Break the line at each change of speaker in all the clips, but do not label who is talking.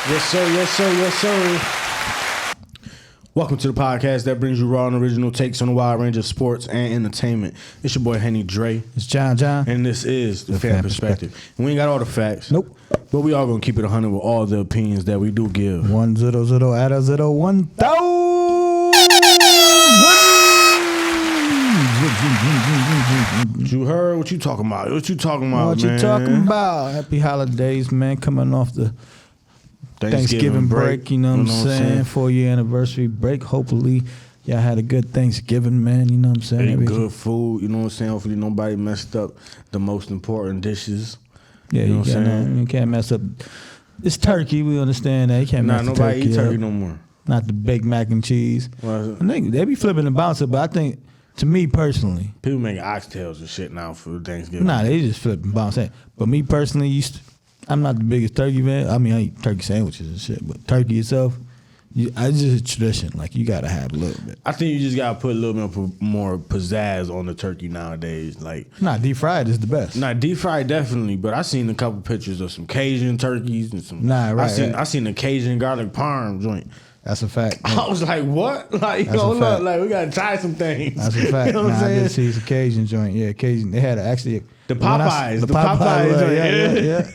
Yes, sir. Yes, sir. Yes, sir. Welcome to the podcast that brings you raw and original takes on a wide range of sports and entertainment. It's your boy, Henny Dre.
It's John.
And this is the Pham Perspective. And we ain't got all the facts.
Nope.
But we all going to keep it 100 with all the opinions that we do give.
100 at a 0 1,000.
You heard what you talking about? What you talking about,
What
man?
you talking about? Happy holidays, man. Coming off the Thanksgiving break, you know what I'm saying? 4-year anniversary break. Hopefully, y'all had a good Thanksgiving, man. You know what I'm saying?
Ate good food, you know what I'm saying? Hopefully nobody messed up the most important dishes.
Yeah,
you know what I'm saying?
You can't mess up. It's turkey. We understand that. You can't mess up turkey.
Nobody eat turkey no more.
Not the baked mac and cheese. They be flipping and bouncing, but I think, to me personally,
people make oxtails and shit now for Thanksgiving.
Nah, they just flip and bounce. But me personally, I'm not the biggest turkey fan. I mean, I eat turkey sandwiches and shit, but turkey itself, it's just a tradition. Like, you got to have a little bit.
I think you just got to put a little bit more pizzazz on the turkey nowadays. Like,
deep fried is the best.
Deep fried definitely, but I seen a couple pictures of some Cajun turkeys and some. I seen a Cajun garlic parm joint.
That's a fact.
I was like, what? Like, hold up, like, we gotta try some things.
That's a fact.
You know what I'm saying?
I did see some Cajun joint. Yeah, Cajun. They had actually
the Popeyes. The Popeyes
joint. Yeah.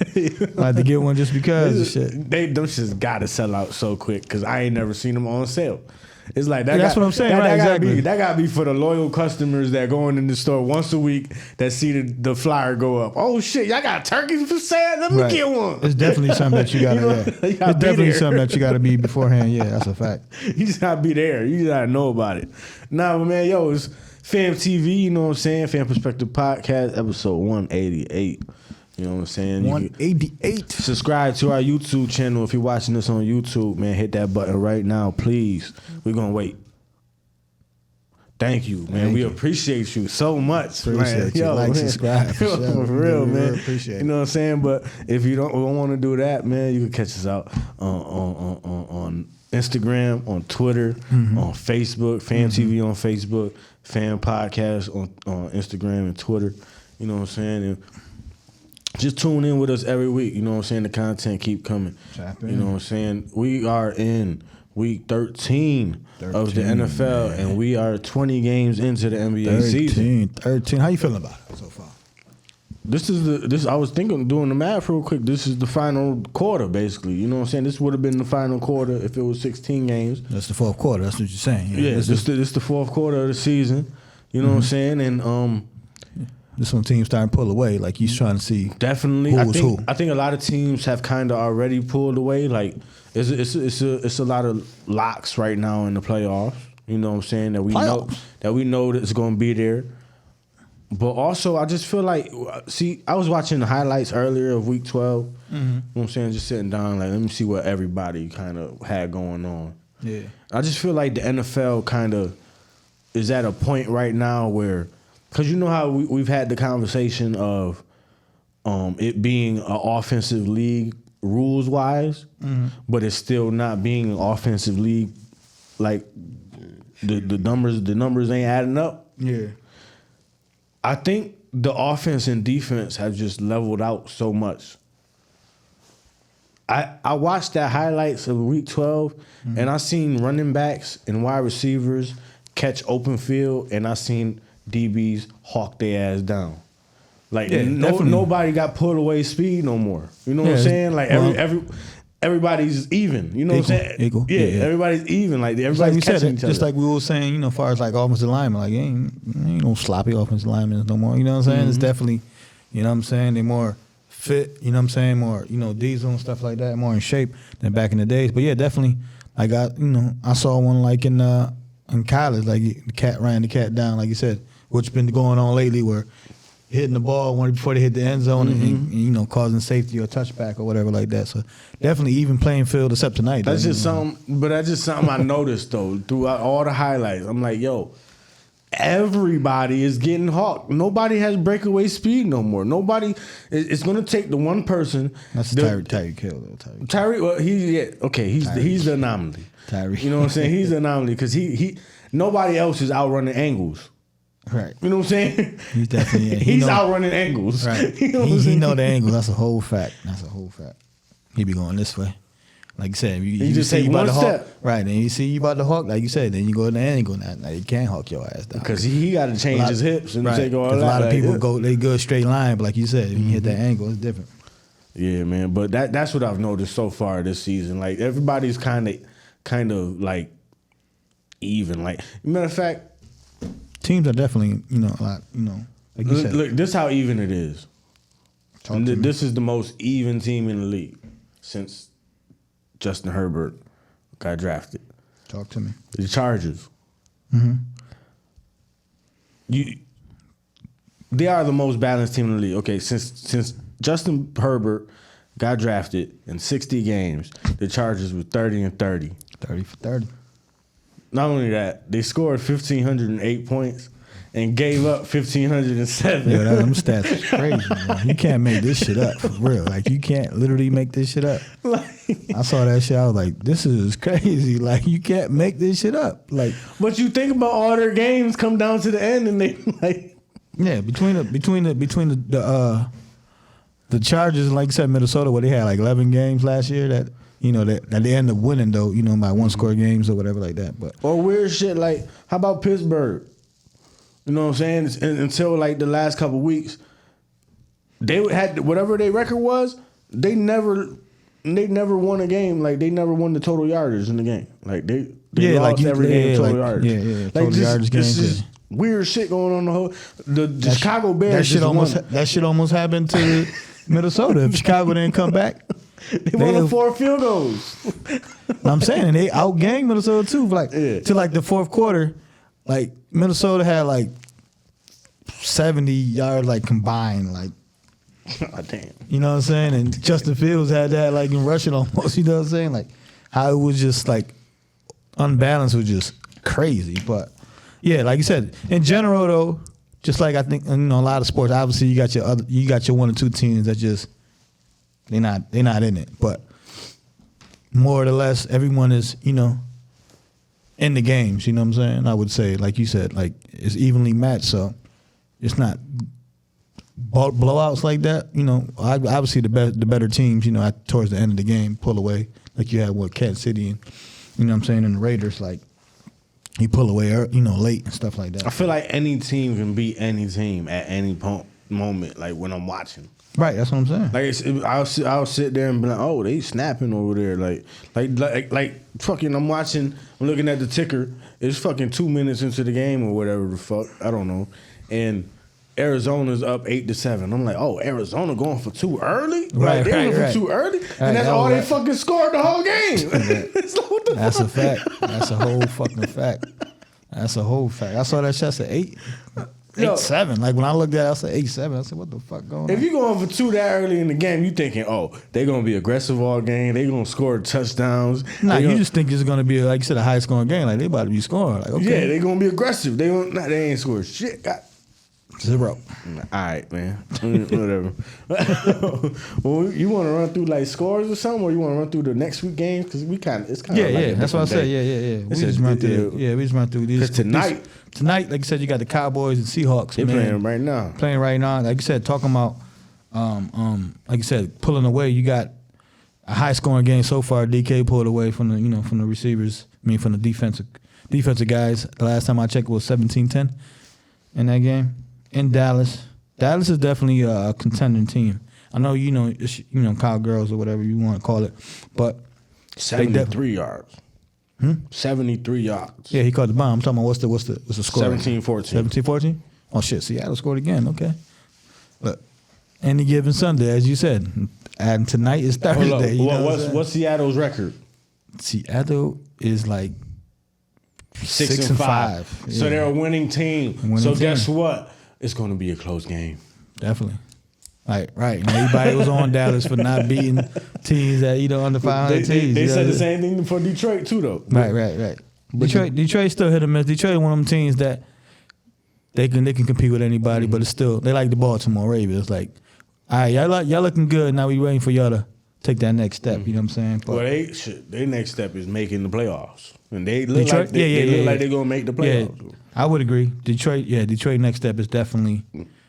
I had to get one just because of shit.
Them shits gotta sell out so quick because I ain't never seen them on sale. It's like that.
That's what I'm saying.
That gotta be for the loyal customers that go in the store once a week that see the flyer go up. Oh shit, y'all got turkeys for sale? Let me get one.
It's definitely something that you gotta. It's definitely something that you gotta be beforehand. Yeah, that's a fact.
You just gotta be there. You just gotta know about it. Nah, but man, it's PhamTV. You know what I'm saying? Pham Perspective Podcast, episode 188. You know what I'm saying?
188.
Subscribe to our YouTube channel if you're watching this on YouTube, man. Hit that button right now, please. We're going to wait. Thank you, man. We appreciate you so much.
Appreciate you. Like, subscribe. For
real, man.
Really appreciate it.
You know what I'm saying? But if you don't want to do that, man, you can catch us out on Instagram, on Twitter, on Facebook, PhamTV on Facebook, Pham Podcast on Instagram and Twitter. You know what I'm saying? And just tune in with us every week. You know what I'm saying? The content keep coming. You know what I'm saying? We are in week 13 of the NFL, man. And we are 20 games into the NBA season.
13. How you feeling about it so far?
I was thinking, doing the math real quick. This is the final quarter, basically. You know what I'm saying? This would have been the final quarter if it was 16 games.
That's the fourth quarter. That's what you're saying.
Yeah, this is the fourth quarter of the season. You know what I'm saying? And
this one team starting to pull away. Like, he's trying to see
definitely. I think a lot of teams have kind of already pulled away. Like, it's a lot of locks right now in the playoffs. You know what I'm saying? That we know that it's going to be there. But also, I just feel like, I was watching the highlights earlier of week 12. You know what I'm saying? Just sitting down, like, let me see what everybody kind of had going on.
Yeah.
I just feel like the NFL kind of is at a point right now where, because you know how we've had the conversation of it being an offensive league rules-wise, but it's still not being an offensive league. Like, the numbers ain't adding up.
Yeah.
I think the offense and defense have just leveled out so much. I watched that highlights of week 12, and I seen running backs and wide receivers catch open field, and I seen DBs hawk their ass down. Like, nobody got pulled away speed no more. You know what I'm saying? Like, everybody's even. You know what I'm saying?
Equal.
Yeah, everybody's even. Like, everybody's catching each other.
Just like we were saying, as far as like offensive linemen, like, ain't no sloppy offensive linemen no more. You know what I'm saying? It's definitely, you know what I'm saying, they're more fit, you know what I'm saying, more, diesel and stuff like that, more in shape than back in the days. But yeah, definitely, I saw one like in college, like the cat ran the cat down, like you said, which been going on lately, where hitting the ball before they hit the end zone and causing safety or touchback or whatever like that. So definitely even playing field except tonight.
That's just something I noticed though throughout all the highlights. I'm like, everybody is getting hawked. Nobody has breakaway speed no more. Nobody. It's going to take the one person.
That's Tyreek Hill though.
Tyreek. Well, he's the anomaly.
Tyreek.
You know what I'm saying? He's the anomaly because he nobody else is outrunning angles.
Right.
You know what I'm saying?
He's definitely
he's outrunning angles.
Right. He know the angle. That's a whole fact. He be going this way. Like you said,
You just
see
take
you about
one
to hawk,
step.
right? And you see you about to hawk, like you said, then you go in the angle. Now you can't hawk your ass down
Because he got to change his hips and take all that.
A lot of people
go.
they go straight line, but like you said, when you hit that angle, it's different.
Yeah, man. But that's what I've noticed so far this season. Like everybody's kind of like even. Like matter of fact,
teams are definitely a lot. Like you said.
Look, this is how even it is. This is the most even team in the league since Justin Herbert got drafted.
Talk to me.
The Chargers. They are the most balanced team in the league. Okay, since Justin Herbert got drafted in 60 games, the Chargers were 30-30.
30 for 30.
Not only that, they scored 1,508 points and gave up 1,507.
Yeah, them stats is crazy, man. You can't make this shit up, for real. Like, you can't literally make this shit up. I saw that shit, I was like, this is crazy. Like, you can't make this shit up. Like,
but you think about all their games come down to the end and they like...
Yeah, between the Chargers and, like you said, Minnesota, where they had like 11 games last year that they ended up winning though, by one score games or whatever like that. But
or weird shit like, how about Pittsburgh? You know what I'm saying? Until like the last couple of weeks, they had whatever their record was. They never won a game. Like they never won the total yardage in the game. Like they lost every game total yardage.
Yeah, total yardage games.
This is weird shit going on the Chicago Bears.
That shit almost happened to Minnesota. If Chicago didn't come back,
they won 4 field goals.
I'm saying, and they outgained Minnesota too. To like the fourth quarter, like Minnesota had like 70 yards like combined, like.
Oh, damn.
You know what I'm saying? And Justin Fields had that like in rushing almost. You know what I'm saying? Like how it was just like unbalanced was just crazy. But yeah, like you said, in general though, just like I think a lot of sports, obviously you got your one or two teams that just they're not in it. But more or less everyone is, in the games, you know what I'm saying? I would say, like you said, like it's evenly matched, so it's not blowouts like that. Obviously the better teams, towards the end of the game pull away, like you had with Kansas City and you know what I'm saying, and the Raiders, like you pull away, late and stuff like that.
I feel like any team can beat any team at any moment, like when I'm watching.
Right, that's what I'm saying.
Like I'll sit there and be like, oh, they snapping over there, like fucking. I'm looking at the ticker. It's fucking 2 minutes into the game or whatever the fuck. I don't know, and Arizona's up 8-7. I'm like, oh, Arizona going for too early? Right, they went for too early, and that's all they fucking scored the whole game. It's like, what the
That's
fuck?
a fact. That's a whole fucking fact. That's a whole fact. I saw that shit. I said 8-7. Like when I looked at it, I said 8-7. I said, what the fuck going on?
If you going for 2 that early in the game, you thinking, oh, they gonna be aggressive all game. They gonna score touchdowns.
Nah, you just think it's gonna be, like you said, a high scoring game. Like they about to be scoring. Like, okay.
Yeah, they gonna be aggressive. They ain't scored shit.
0.
All right, man. Whatever. Well, you want to run through like scores or something, or you want to run through the next week games? Because it's kind of
yeah. That's what I said. Yeah. We just run through these.
Because
tonight, like you said, you got the Cowboys and Seahawks.
They're playing right now.
Playing right now. Like you said, talking about, like you said, pulling away. You got a high scoring game so far. DK pulled away from the receivers. From the defensive guys. The last time I checked, it was 17-10 in that game. In Dallas. Dallas is definitely a contending team. I know cowgirls or whatever you want to call it, but
73 yards. 73 yards.
Yeah, he caught the bomb. I'm talking about what's the score?
17-14.
17-14? Oh shit, Seattle scored again. Okay. Look, any given Sunday, as you said, and tonight is Thursday.
What's Seattle's record?
Seattle is like
6-5.
Yeah.
So they're a winning team. Guess what? It's going to be a close game.
Definitely. Right. And everybody was on Dallas for not beating teams that under 500 teams.
They said the same thing for Detroit too, though.
Right. Detroit still hit or miss. Detroit one of them teams that they can compete with anybody, but it's still they like the Baltimore Ravens. Like, all right, y'all looking good. Now we waiting for y'all to take that next step. You know what I'm saying? But,
well, their next step is making the playoffs, and they look like they're gonna make the playoffs.
Yeah, I would agree. Detroit next step is definitely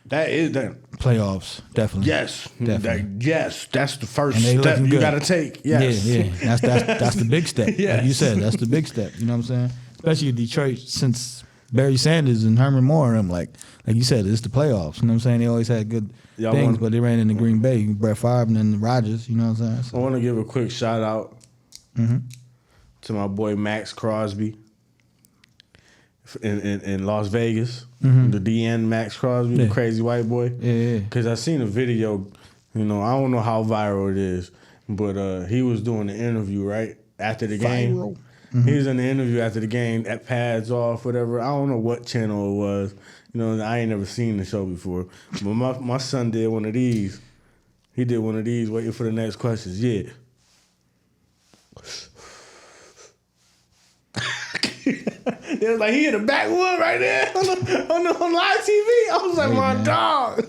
That is that.
Playoffs, definitely.
Yes,
Definitely.
yes. That's the first
And they
step
looking
you
good.
got to take. Yes.
Yeah. That's the big step.
Yes.
Like you said, that's the big step. You know what I'm saying? Especially in Detroit, since Barry Sanders and Herman Moore and them, like you said, it's the playoffs. You know what I'm saying? They always had good things, but they ran into Green Bay, Brett Favre, and then Rodgers. You know what I'm saying? So.
I want to give a quick shout out to my boy Max Crosby in Las Vegas. The DN Max Crosby, the crazy white boy.
Yeah.
Because I seen a video, you know, I don't know how viral it is, but he was doing the interview, right? After the game.
Viral.
He was in the interview after the game, at pads off, whatever. I don't know what channel it was. You know, I ain't never seen the show before. But my son did one of these. He did one of these, waiting for the next questions. Yeah. It was like he in the backwood right there on live TV. I was like, my dog.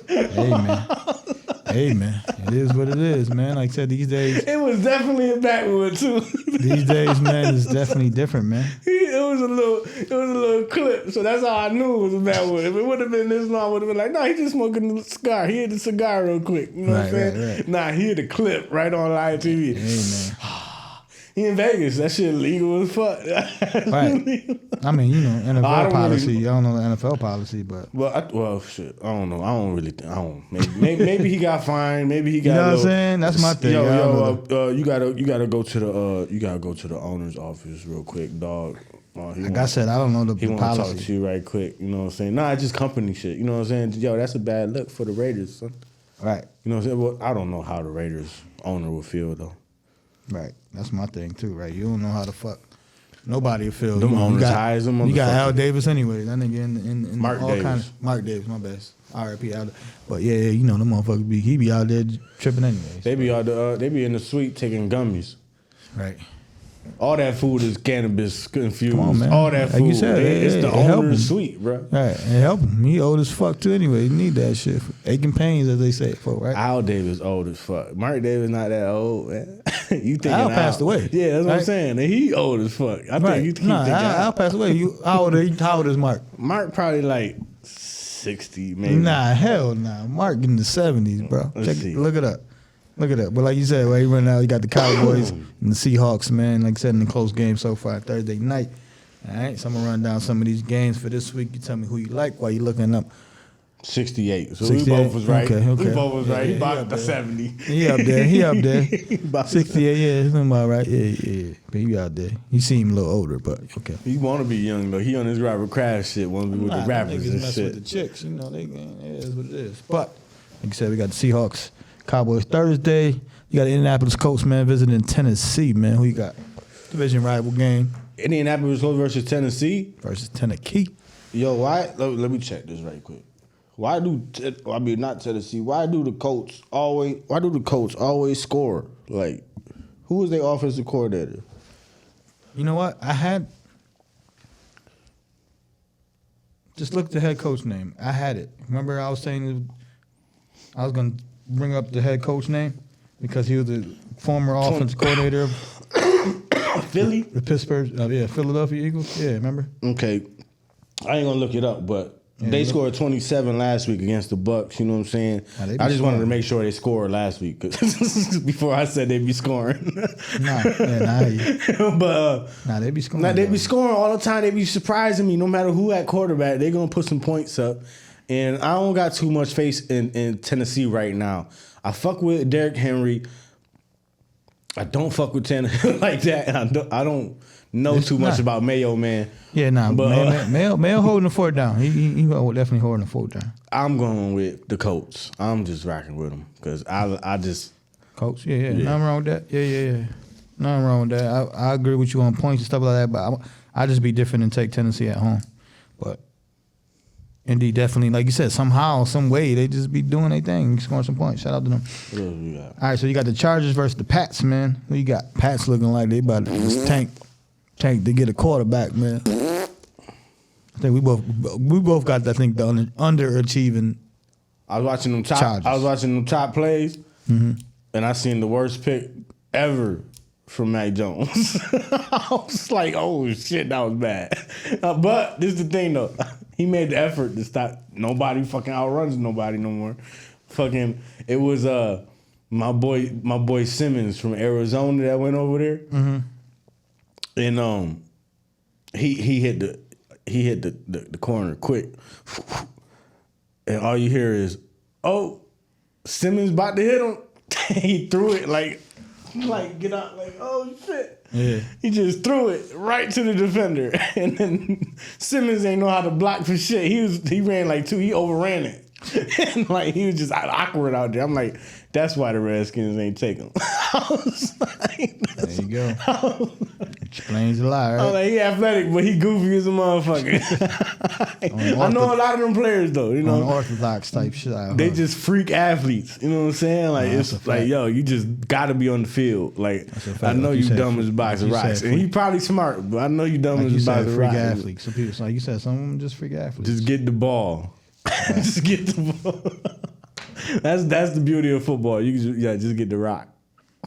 Hey man, it is what it is, man. Like I said, these days
it was definitely a backwood too.
These days, man, it's definitely different, man.
It was a little clip, so that's how I knew it was a backwood. If it would have been this long, I would have been like, no, he just smoking a cigar. He hit the cigar real quick. You know what I'm saying?
Right.
Nah, he hit the clip right on live TV.
Hey man.
He in Vegas. That shit legal as fuck.
Right. I mean, you know, NFL policy. I don't know the NFL policy, but
shit. I don't know. I don't really. I don't. Maybe he got fined. Maybe he got.
You know what I'm saying? That's my thing.
You gotta go to the owner's office real quick, dog.
Like I said, I don't know the
he
policy.
He want to talk to you right quick. You know what I'm saying? Nah, it's just company shit. You know what I'm saying? Yo, that's a bad look for the Raiders, son.
Right.
You know what I'm saying? Well, I don't know how the Raiders owner would feel though.
Right. That's my thing too, right? You don't know how the fuck nobody will feel.
Them owners hires them.
You got Al Davis anyway. That nigga in
Mark
all
Davis.
kind of Mark Davis, my best. R.I.P. Al. But yeah, you know them motherfuckers he be out there tripping anyway.
They be out there, they be in the suite taking gummies.
Right.
All that food is cannabis infused.
Come on, man.
All that food.
Like you said,
it's the owner's suite, bro.
Right. And help him. He old as fuck too anyway. He need that shit. Aching pains, as they say, for right?
Al Davis old as fuck. Mark Davis not that old, man. You thinking
Al passed away.
Yeah, that's what
right?
I'm saying. And he old as fuck. I think you keep thinking
Al passed away. How old is Mark?
Mark probably like 60, maybe.
Nah, hell nah. Mark in the 70s, bro. Look it up. But like you said, he running out, you got the Cowboys and the Seahawks, man. Like I said, in the close game so far Thursday night. All right, so I'm going to run down some of these games for this week. You tell me who you like while you looking up.
68. So
68?
we both was right.
Okay.
We both was right. He bought the 70.
He up there. 68, yeah, he's about right. Yeah. But he out there. He seem a little older, but okay.
He want to be young, though. He on his Robert Kraft shit, want to be with the rappers and shit.
With the chicks, you know, it is what it is. But, like I said, we got the Seahawks, Cowboys Thursday. You got the Indianapolis Colts, man, visiting Tennessee, man. Who you got? Division rival game.
Indianapolis Colts versus Tennessee?
Versus Tennessee.
Yo, why? Let me check this right quick. Not Tennessee. Why do the Colts always score? Like, who is their offensive coordinator?
You know what? Just look at the head coach name. I had it. Remember I was saying I was going to bring up the head coach name because he was the former offensive coordinator of
Philly?
The Pittsburgh, Philadelphia Eagles. Yeah, remember?
Okay. I ain't going to look it up, but they scored 27 last week against the Bucks. You know what I'm saying? I just wanted to make sure they scored last week before I said they'd be scoring.
But they be scoring.
They be scoring all the time. They be surprising me. No matter who at quarterback, they gonna put some points up. And I don't got too much faith in Tennessee right now. I fuck with Derrick Henry. I don't fuck with Tannehill like that. And I don't know too much about Mayo, man.
Yeah, but Mayo holding the fort down. He definitely holding the fort down.
I'm going with the Colts. I'm just rocking with them because I just
Colts. Yeah. Nothing wrong with that. Yeah. Nothing wrong with that. I agree with you on points and stuff like that. But I just be different and take Tennessee at home. But Indy definitely, like you said, somehow, some way, they just be doing their thing, scoring some points. Shout out to them.
What else we got?
All right, so you got the Chargers versus the Pats, man. Who you got? Pats looking like they about to just tank to get a quarterback, man. I think we both got, I think, the underachieving.
I was watching them top plays,
mm-hmm.
and I seen the worst pick ever from Mac Jones. I was like, oh shit, that was bad. But this is the thing though. He made the effort to stop. Nobody fucking outruns nobody no more. Fucking, it was my boy Simmons from Arizona that went over there, and he hit the corner quick, and all you hear is, "Oh, Simmons about to hit him." He threw it like get out, like, oh shit.
Yeah.
He just threw it right to the defender. And then Simmons ain't know how to block for shit. He ran like two, he overran it. And like he was just awkward out there. I'm like, that's why the Redskins ain't take him. I was like,
there you go. Explains a lot, right?
I was like, he athletic, but he goofy as a motherfucker. I know a lot of them players though, you know.
Unorthodox type shit.
They just freak athletes. You know what I'm saying? Like it's like, yo, you just gotta be on the field. Like I know you dumb as a box of rocks. And he probably smart, but I know you dumb as a box of rocks.
Freak athletes. Some people, like you said, some of them just freak athletes.
Just get the ball. Just get the ball. That's the beauty of football. You can just get the rock.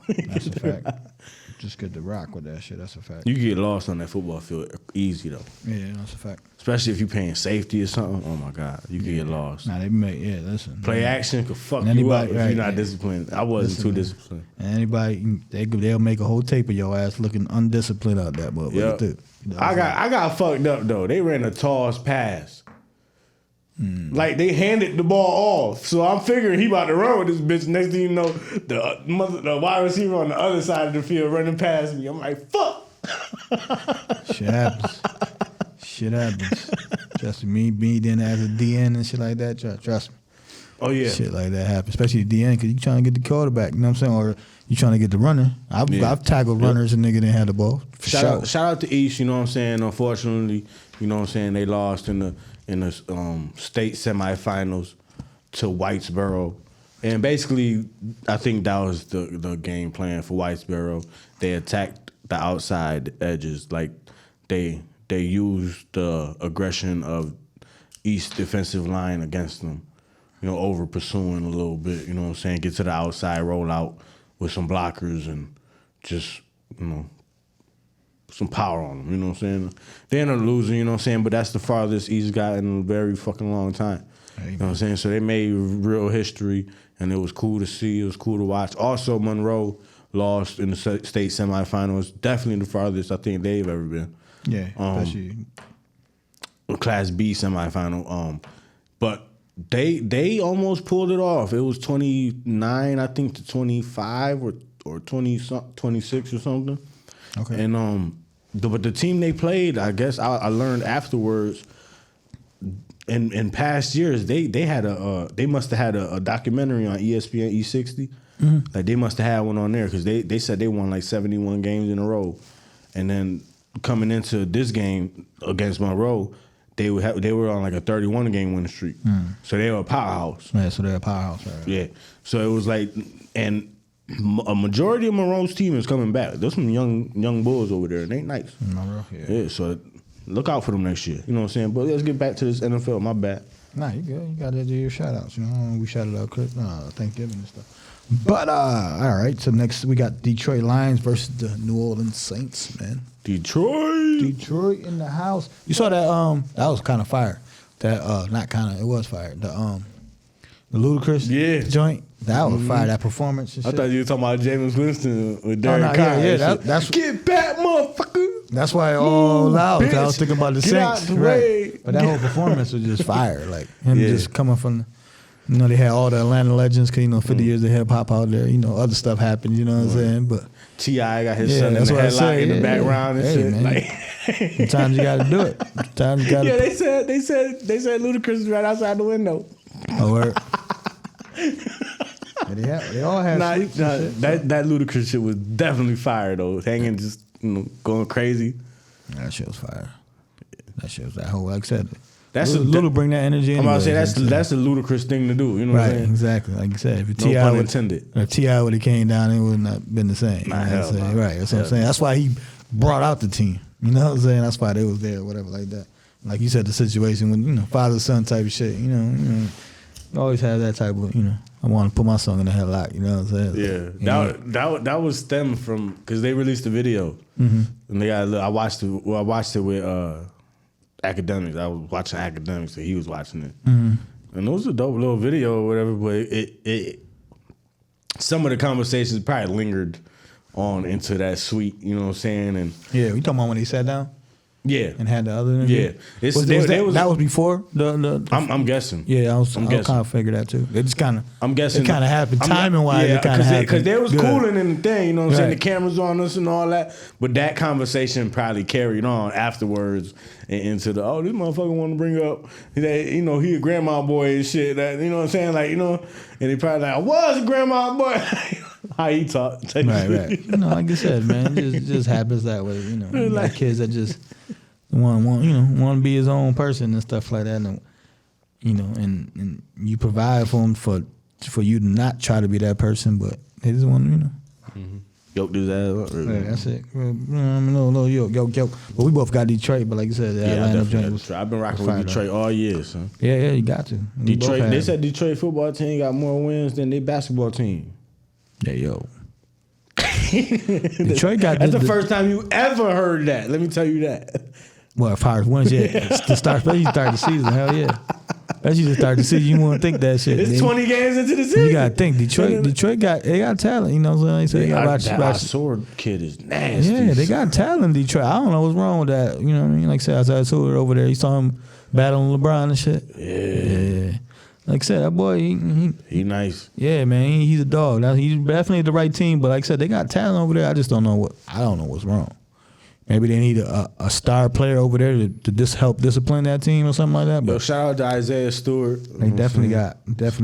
That's a fact. Just get the rock with that shit. That's a fact.
You can get lost on that football field easy though.
Yeah, that's a fact.
Especially if you're paying safety or something. Oh my God, you can get lost.
Nah, they make listen.
Play action could fuck you up if you're not disciplined. I wasn't too disciplined.
And anybody, they'll make a whole tape of your ass looking undisciplined out that motherfucker.
Yep. I got fucked up though. They ran a toss pass. Like they handed the ball off, so I'm figuring he about to run with this bitch. Next thing you know, the wide receiver on the other side of the field running past me. I'm like, fuck.
Shit happens. Just me then as a DN and shit like that. Trust me.
Oh yeah,
shit like that happens, especially the DN because you trying to get the quarterback. You know what I'm saying? Or you trying to get the runner. I've tackled runners and nigga didn't have the ball.
Shout out to East. You know what I'm saying? Unfortunately, you know what I'm saying, they lost in the state semifinals to Whitesboro. And basically, I think that was the game plan for Whitesboro. They attacked the outside edges. Like, they used the aggression of East defensive line against them. You know, over pursuing a little bit, you know what I'm saying? Get to the outside, roll out with some blockers and just, you know, some power on them, you know what I'm saying? They ended up losing, you know what I'm saying? But that's the farthest East got in a very fucking long time. You know what I'm saying? So they made real history, and it was cool to see. It was cool to watch. Also, Monroe lost in the state semifinals. Definitely the farthest I think they've ever been.
Yeah, especially
Class B semifinal. But they almost pulled it off. It was 29, I think, to 25 or 26 or something.
Okay.
And but the team they played, I guess I learned afterwards. In past years, they must have had a documentary on ESPN E60. Mm-hmm. Like they must have had one on there because they said they won like 71 games in a row, and then coming into this game against Monroe, they were on like a 31 game winning streak. So they were a powerhouse.
Yeah, so they're a powerhouse. Right?
Yeah. So it was like, and a majority of Monroe's team is coming back. There's some young bulls over there, and they nice.
Monroe, yeah.
So look out for them next year. You know what I'm saying? But let's get back to this NFL. My bad.
Nah, you good. You got to do your shout-outs. You know, we shouted out Thanksgiving and stuff. But, all right, so next we got Detroit Lions versus the New Orleans Saints, man. Detroit in the house. You saw that, that was kind of fire. That, not kind of, it was fire. The Ludacris joint. That was fire, that performance and shit.
I thought you were talking about Jameis Winston with Derek Carr.
Yeah, that's
get back, motherfucker.
That's why all loud. I was thinking about the Saints.
Right.
But that whole performance was just fire. Like him just coming from, you know, they had all the Atlanta legends because, you know, 50 years of hip hop out there. You know, other stuff happened, you know what I'm saying? But
T.I. got his son in the headlock in the background and shit.
Man. Like, sometimes you got to do it. Sometimes you got to.
Yeah, they said Ludacris is right outside the window.
Oh, word. They all have
that Ludacris shit was definitely fire though. Hanging, just, you know, going crazy.
That shit was fire. That shit was that whole, like I said.
That's
Little bring that energy in.
I'm about to say that's a ludicrous thing to do. You know what I'm saying?
Exactly. Like you said, if
no pun intended.
If T.I. would have came down, it would not have been the same.
Nah, hell no.
Right. That's what I'm saying. That's why he brought out the team. You know what I'm saying? That's why they was there, whatever, like that. Like you said, the situation when, you know, father son type of shit. You know, you always have that type of, you know, I want to put my song in the headlock. You know what I'm saying?
Yeah, that was stemmed from because they released the video, and they got. I watched it with Academics. I was watching Academics, and he was watching it. And it was a dope little video or whatever, but it some of the conversations probably lingered on into that suite, you know what I'm saying? And
yeah, we talking about when he sat down?
Yeah.
And had the other interview?
Yeah.
That was before the
I'm guessing.
Yeah, I was kind of figure that too. It just kind of.
I'm guessing.
It kind of happened timing wise.
Yeah,
it kind of happened
because they was
good.
cooling in the thing. You know what I'm saying?
Right.
The cameras on us and all that. But that conversation probably carried on afterwards and into the this motherfucker want to bring up that he a grandma boy and shit. That you know what I'm saying? Like and he probably like I was a grandma boy. How he talk?
Right. Like I said, man, it just happens that way. You got kids that just. Want to be his own person and stuff like that, and and you provide for him for you to not try to be that person, but they just want
Yoke his ass up.
Yeah, that's it. No, yoke. But we both got Detroit, but like I said, the Atlanta joint was.
I've been rocking with Detroit all year, son.
Yeah, you got to.
Detroit. They said Detroit football team got more wins than their basketball team.
Yeah, yo. Detroit got.
That's the first time you ever heard that. Let me tell you that.
Well, as far as wins, yeah. To start the season, hell yeah. Especially to start the season, you want to think that shit.
It's 20 games into the season.
You got to think. Detroit got talent, you know what I'm saying?
That sword kid is nasty.
Yeah, they got talent in Detroit. I don't know what's wrong with that. You know what I mean? Like I said, Isaiah Stewart over there, you saw him battling LeBron and shit.
Yeah.
Like I said, that boy,
he nice.
Yeah, man, he's a dog. Now, he's definitely the right team, but like I said, they got talent over there. I just don't know what's wrong. Maybe they need a star player over there to help discipline that team or something like that. But
shout out to Isaiah Stewart.
They definitely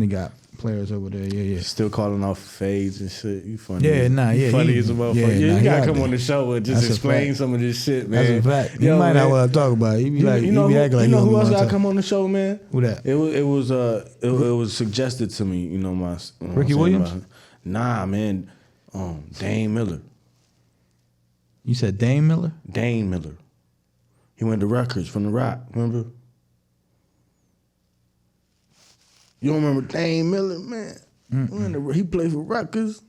got players over there. Yeah.
Still calling off fades and shit. You funny.
Yeah,
funny as a motherfucker. You gotta come on the show and just explain
fact.
some of this shit, man.
That's a fact. You might not want to talk about it. You be like, you be acting like
who else gotta come on the show, man?
Who that?
It was suggested to me.
Ricky Williams.
Nah, man. Dame Miller.
You said Dame Miller?
Dame Miller. He went to Rutgers from the Rock, remember? You don't remember Dame Miller, man? He played for Rutgers.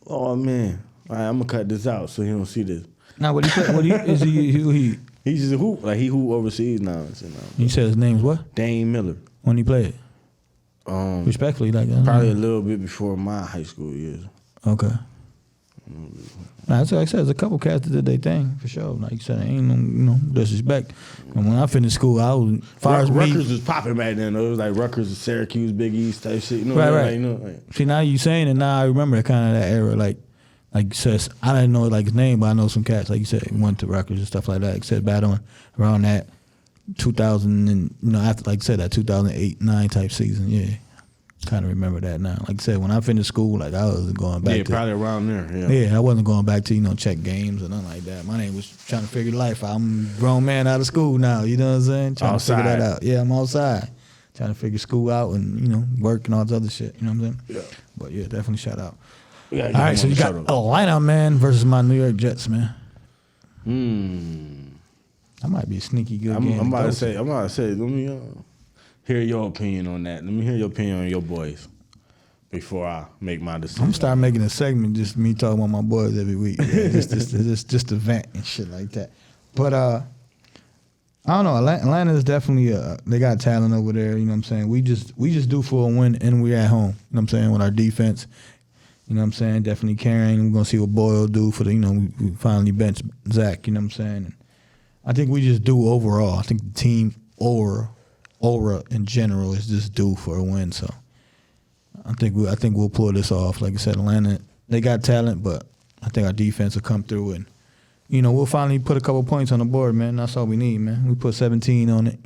Oh, man. All right, I'm going to cut this out so he don't see this.
Now, what is he?
He's just a hoop. Like, he hoop overseas now.
You said his name's what?
Dame Miller.
When he played? Respectfully, like that.
Probably a little bit before my high school years.
Okay. Nah, so like I said, there's a couple cats that did their thing for sure. Like you said, ain't no disrespect. And when I finished school, I was
Rutgers was popping back then. It was like Rutgers, Syracuse, Big East type shit.
Right. See, now you saying it, now I remember kind of that era. Like you said, I didn't know like his name, but I know some cats. Like you said, went to Rutgers and stuff like that. Like I said, battling around that 2000 and after like I said that 2008-9 type season. Yeah. Kind of remember that now. Like I said, when I finished school, like I wasn't going back.
Yeah,
to,
probably around there.
Yeah, I wasn't going back to check games or nothing like that. My name was trying to figure life out. I'm a grown man out of school now. You know what I'm saying? Trying to figure that out. Yeah, I'm outside trying to figure school out and work and all this other shit. You know what I'm saying? Yeah. But yeah, definitely shout out. All right, so you got Atlanta man versus my New York Jets, man. That might be a sneaky good game.
I'm about to say. Let me hear your opinion on that. Let me hear your opinion on your boys before I make my decision.
I'm gonna start making a segment just me talking about my boys every week. Yeah, just to vent and shit like that. But I don't know. Atlanta is definitely they got talent over there. You know what I'm saying? We just do for a win and we're at home. You know what I'm saying? With our defense. You know what I'm saying? Definitely carrying. We're gonna see what Boyle do for the. We finally benched Zach. You know what I'm saying? And I think we just do overall. I think the team aura in general is just due for a win. So I think we'll pull this off. Like I said, Atlanta, they got talent, but I think our defense will come through and we'll finally put a couple points on the board, man. That's all we need, man. We put 17 on it.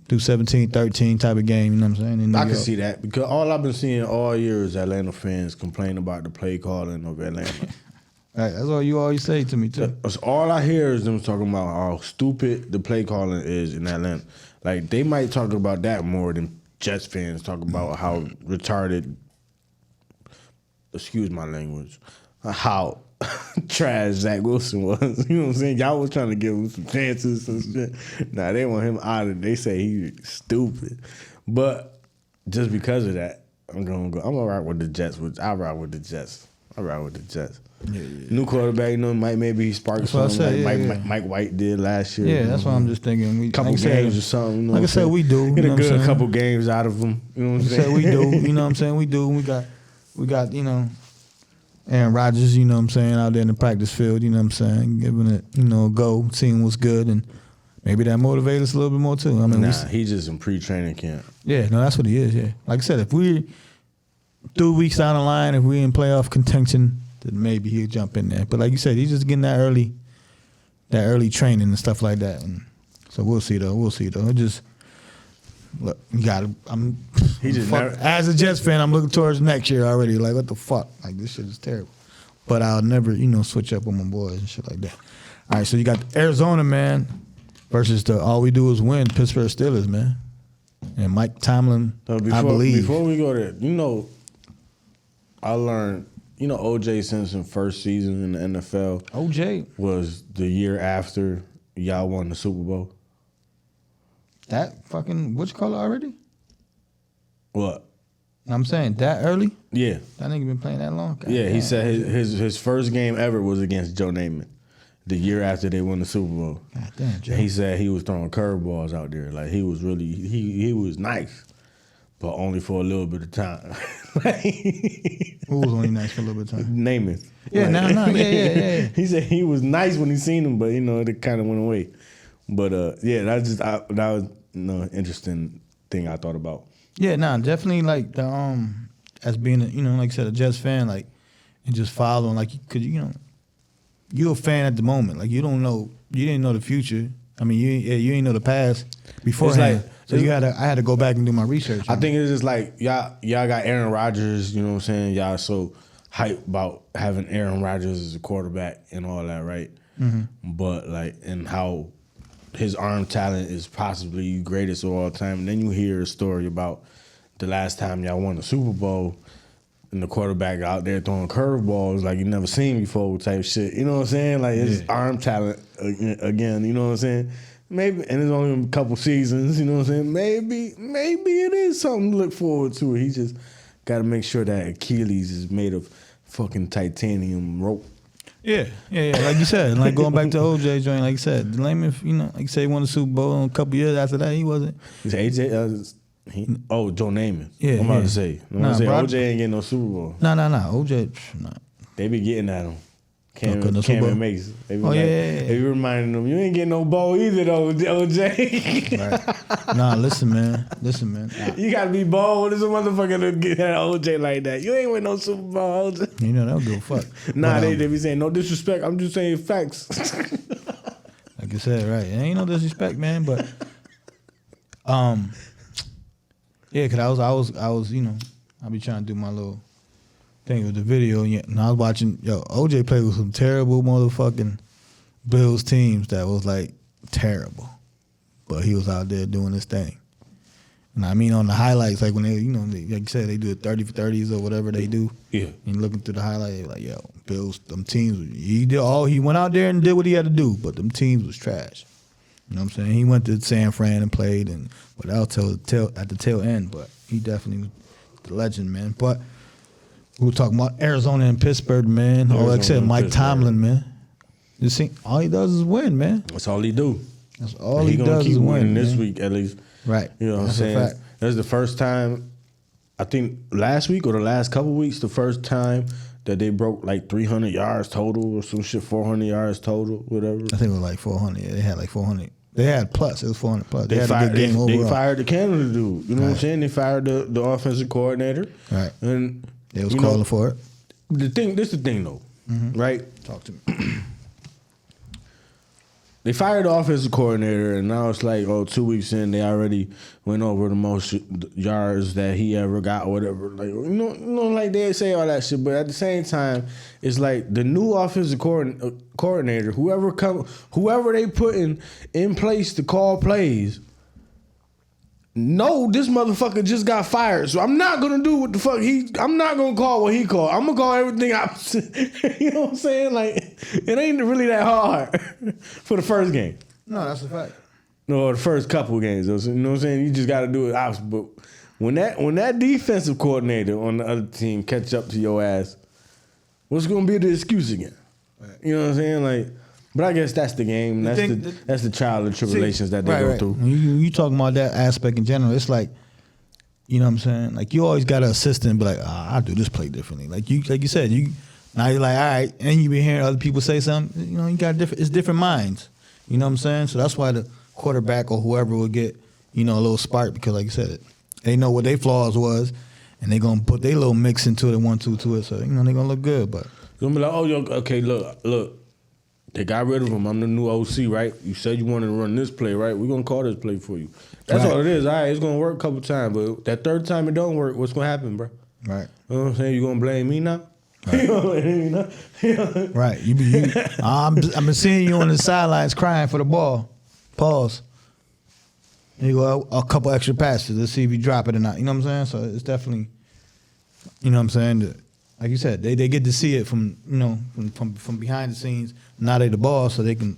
Do 17-13 type of game, you know what I'm saying?
I can see that because all I've been seeing all year is Atlanta fans complain about the play calling of Atlanta.
Right, that's all you always say to me too.
That's all I hear is them talking about how stupid the play calling is in Atlanta. Like they might talk about that more than Jets fans talk about how retarded. Excuse my language. How trash Zach Wilson was. You know what I'm saying? Y'all was trying to give him some chances and shit. Nah, they want him out of it. They say he's stupid. But just because of that, I'm gonna rock with the Jets. I rock with the Jets. I ride with the Jets.
Yeah.
New quarterback, you know, maybe he sparked something like Mike White did last year.
Yeah, that's what I'm just thinking.
Couple games or something. You know
like I said, we do.
Get a good couple games out of them. You know what I'm saying?
We do. You know what I'm saying? We do. We got, you know, Aaron Rodgers, you know what I'm saying, out there in the practice field, you know what I'm saying, giving it, you know, a go, seeing what's good, and maybe that motivates us a little bit more too. I mean,
he's just in pre-training camp.
Yeah, no, that's what he is, yeah. Like I said, if we 3 weeks down the line, if we in playoff contention, then maybe he'll jump in there. But like you said, he's just getting that early training and stuff like that. And so we'll see though. It just look, you got to. As a Jets fan, I'm looking towards next year already. Like, what the fuck? Like, this shit is terrible. But I'll never, you know, switch up with my boys and shit like that. All right, so you got Arizona, man, versus the all we do is win Pittsburgh Steelers, man. And Mike Tomlin, I believe.
Before we go there, you know, I learned, you know, O.J. Simpson's first season in the NFL.
O.J.
was the year after y'all won the Super Bowl.
That fucking, what you call it already?
What?
I'm saying that early?
Yeah.
That nigga been playing that long? God,
yeah, he said his first game ever was against Joe Namath, the year after they won the Super Bowl.
God damn, Joe.
He said he was throwing curveballs out there. Like, he was really, he was nice, but only for a little bit of time.
Who was only nice for a little bit of time?
Namath.
Yeah,
like,
yeah.
He said he was nice when he seen him, but, you know, it kind of went away. But, yeah, that was an interesting thing I thought about.
Yeah, definitely like the as being a, you know, like I said, a Jets fan, like, and just following, like, cause you know, you're a fan at the moment, like you didn't know the future. I mean, you ain't know the past beforehand.
Like,
so I had to go back and do my research.
I think it's just like y'all got Aaron Rodgers, you know what I'm saying? Y'all so hyped about having Aaron Rodgers as a quarterback and all that, right? Mm-hmm. But like, and how his arm talent is possibly greatest of all time. And then you hear a story about the last time y'all won the Super Bowl and the quarterback out there throwing curveballs like you never seen before type shit. You know what I'm saying? Like, his arm talent again, you know what I'm saying? Maybe, and it's only a couple seasons, you know what I'm saying? Maybe it is something to look forward to. He just got to make sure that Achilles is made of fucking titanium rope.
Yeah. Like you said, like going back to OJ joint, like you said, the Layman, you know, like you said, he won the Super Bowl, and a couple years after that, he wasn't.
He's AJ. Joe Namath.
Yeah,
I'm about to say. OJ ain't getting no Super Bowl.
Nah. OJ, nah.
They be getting at him. Cam and Mace. They be They be reminding them, you ain't getting no bowl either, though, OJ.
Right. Nah, listen, man. Nah.
You gotta be bold. There's a motherfucker to get at OJ like that. You ain't win no Super Bowl, OJ.
You know, they don't give a fuck.
Nah, they be saying no disrespect. I'm just saying facts.
Like I said, right. It ain't no disrespect, man, but yeah, cause I was, you know, I be trying to do my little thing with the video, and I was watching, OJ played with some terrible motherfucking Bills teams that was like terrible, but he was out there doing his thing. And I mean, on the highlights, like when they, you know, like you said, they do 30 for 30s or whatever they do. Yeah. And looking through the highlights, they like, Bills, them teams, he went out there and did what he had to do, but them teams was trash. You know what I'm saying? He went to San Fran and played, and without at the tail end, but he definitely was the legend, man. But we were talking about Arizona and Pittsburgh, man. Or like I said, Mike Tomlin, man. All he does is win, man.
That's all he do.
That's all he does is win.
This week, at least.
Right.
You know what I'm saying? That's the first time, I think last week or the last couple weeks, the first time that they broke like 300 yards total or some shit, 400 yards total, whatever.
I think it was like 400. Yeah, they had like 400. They had plus. It was 400 plus. They had a good game overall.
They fired the Canada dude. You know what I'm saying? They fired the offensive coordinator.
Right.
And
they was calling for it.
This is the thing though, right?
Talk to me.
They fired the offensive coordinator, and now it's like, 2 weeks in, they already went over the most yards that he ever got, or whatever. Like, you know, like they say all that shit, but at the same time, it's like the new offensive coordinator, whoever they put in place to call plays. No, this motherfucker just got fired, so I'm not gonna do what the fuck I'm not gonna call what he called. I'm gonna call everything opposite. You know what I'm saying? Like, it ain't really that hard for the first game.
No, that's a fact.
No, the first couple games. You know what I'm saying? You just got to do it opposite. But when that defensive coordinator on the other team catch up to your ass, what's gonna be the excuse again? You know what I'm saying? Like, but I guess that's the game. That's the trial and tribulations that they go through.
When you talking about that aspect in general, it's like, you know what I'm saying? Like, you always got to assist and be like, I do this play differently. Like you said, now you're like, all right, and you been hearing other people say something. You know, you got it's different minds. You know what I'm saying? So that's why the quarterback or whoever will get, you know, a little spark, because like you said, they know what their flaws was, and they gonna put their little mix into it, 1-2 to it. So you know they gonna look good. But
you're gonna be like, oh, yo, okay, look. They got rid of him. I'm the new OC, right? You said you wanted to run this play, right? We're going to call this play for you. That's all it is. All right, it's going to work a couple times, but that third time it don't work, what's going to happen, bro?
Right.
You know what I'm saying? You going to blame me now? Right. You gonna blame me now?
Right. I've been seeing you on the sidelines crying for the ball. Pause. And you go a couple extra passes. Let's see if you drop it or not. You know what I'm saying? So it's definitely, you know what I'm saying, like you said, they get to see it from, you know, from behind the scenes. Now they the boss, so they can,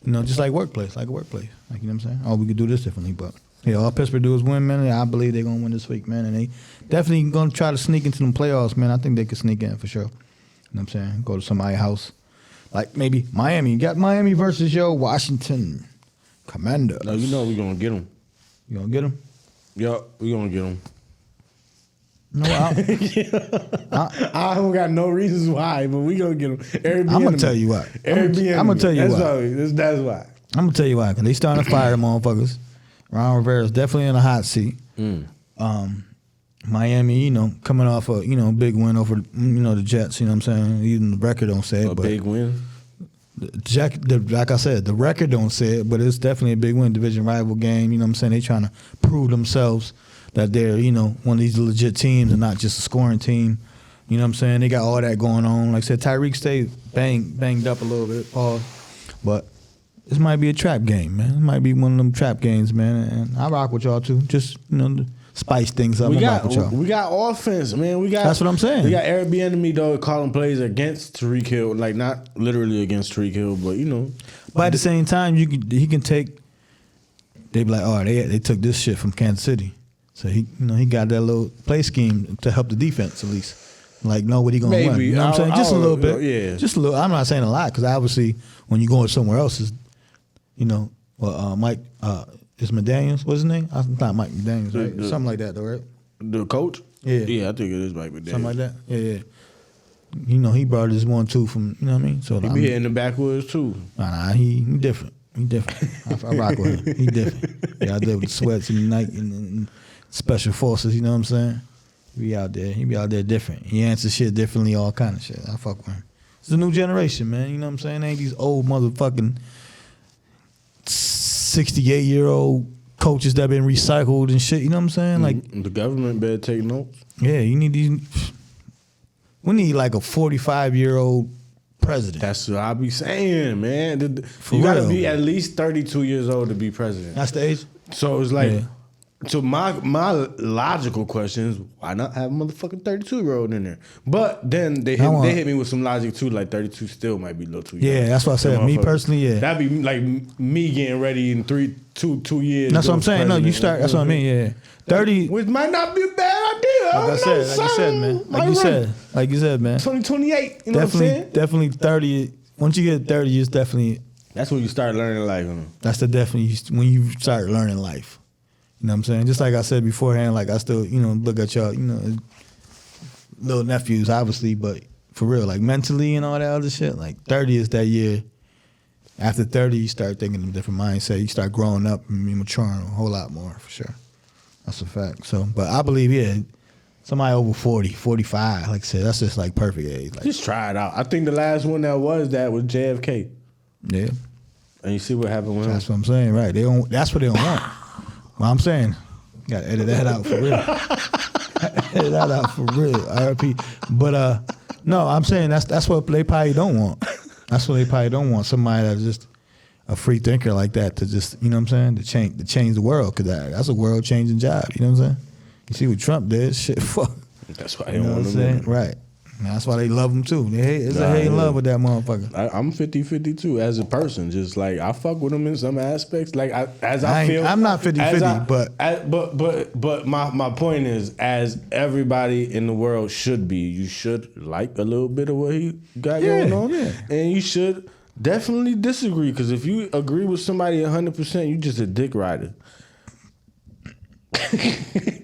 you know, just like a workplace. Like, you know what I'm saying? Oh, we could do this differently, but yeah, all Pittsburgh do is win, man. And I believe they're gonna win this week, man. And they definitely gonna try to sneak into them playoffs, man. I think they could sneak in for sure. You know what I'm saying? Go to somebody's house, like maybe Miami. You got Miami versus Washington Commanders.
No, you know we're gonna get them.
You gonna get them?
Yup, we're gonna get them.
No,
I don't got no reasons why, but we gonna get them. Airbnb.
I'm gonna tell you why. I'm gonna tell you why.
That's why.
I'm gonna tell you why. Because they starting to fire them motherfuckers. Ron Rivera's definitely in a hot seat. Miami, you know, coming off a, you know, big win over, you know, the Jets. You know what I'm saying? Even the record don't say it.
A big win.
Like I said, the record don't say it, but it's definitely a big win. Division rival game. You know what I'm saying? They trying to prove themselves that they're, you know, one of these legit teams and not just a scoring team. You know what I'm saying? They got all that going on. Like I said, Tyreek stayed banged up a little bit, pause. But this might be a trap game, man. It might be one of them trap games, man. And I rock with y'all too. Just, you know, to spice things up.
We got offense, man.
That's what I'm saying.
We got Airbnb though calling plays against Tyreek Hill, like not literally against Tyreek Hill, but you know.
But at the same time, he can take. They be like, oh, they took this shit from Kansas City. So he got that little play scheme to help the defense at least, like know what he gonna run. You know what I'm saying? Just a little bit,
yeah.
Just a little. I'm not saying a lot because obviously when you going somewhere else is, you know, Mike is McDaniels. What's his name? I thought Mike McDaniels, right? Something like that, though, right?
The coach?
Yeah,
I think it is Mike McDaniels.
Something like that. Yeah. You know, he brought this 1-2 from. You know what I mean? So
he be hitting the backwoods too.
Nah, he different. He different. I rock with him. He different. Yeah, I did with the sweats and the night and special forces, you know what I'm saying? He be out there different. He answers shit differently, all kind of shit. I fuck with him. It's a new generation, man. You know what I'm saying? Ain't these old motherfucking 68-year-old coaches that been recycled and shit. You know what I'm saying? Like
the government better take notes.
Yeah, you need these. We need like a 45-year-old president.
That's what I be saying, man. You gotta be at least 32 years old to be president.
That's the age.
So it's like. Yeah. So my logical question is, why not have a motherfucking 32-year-old in there? But then they hit me with some logic too, like 32 still might be a little too young.
Yeah, that's what I said. Me personally, yeah.
That'd be like me getting ready in 2 years.
That's what I'm saying. No, you start. That's what I mean. Yeah, 30,
which might not be a bad idea.
Like you said, man. Like you said, man.
2028. You know what I'm saying?
Definitely 30. Once you get 30, it's definitely.
That's when you start learning life.
That's definitely when you start learning life. You know what I'm saying? Just like I said beforehand, like I still, you know, look at y'all, you know, little nephews, obviously, but for real, like mentally and all that other shit, like 30 is that year. After 30, you start thinking of a different mindset. You start growing up and maturing a whole lot more, for sure. That's a fact. So, but I believe, yeah, somebody over 40, 45, like I said, that's just like perfect age. Like,
just try it out. I think the last one that was JFK.
Yeah.
And you see what happened with him.
That's what I'm saying, right. That's what they don't want. Well, I'm saying, gotta edit that out for real. Edit that out for real. RP. But no, I'm saying that's what they probably don't want. That's what they probably don't want. Somebody that's just a free thinker like that to just, you know what I'm saying, to change the world. Cause that's a world changing job. You know what I'm saying? You see what Trump did? Shit, fuck.
That's why they don't want to.
Right. That's why they love him too. It's a hate and love with that motherfucker.
I'm 50-50 too as a person. Just like I fuck with him in some aspects. Like I feel
I'm not 50-50,
but my point is, as everybody in the world should be, you should like a little bit of what he got going on, and you should definitely disagree. Because if you agree with somebody 100%, you just a dick rider.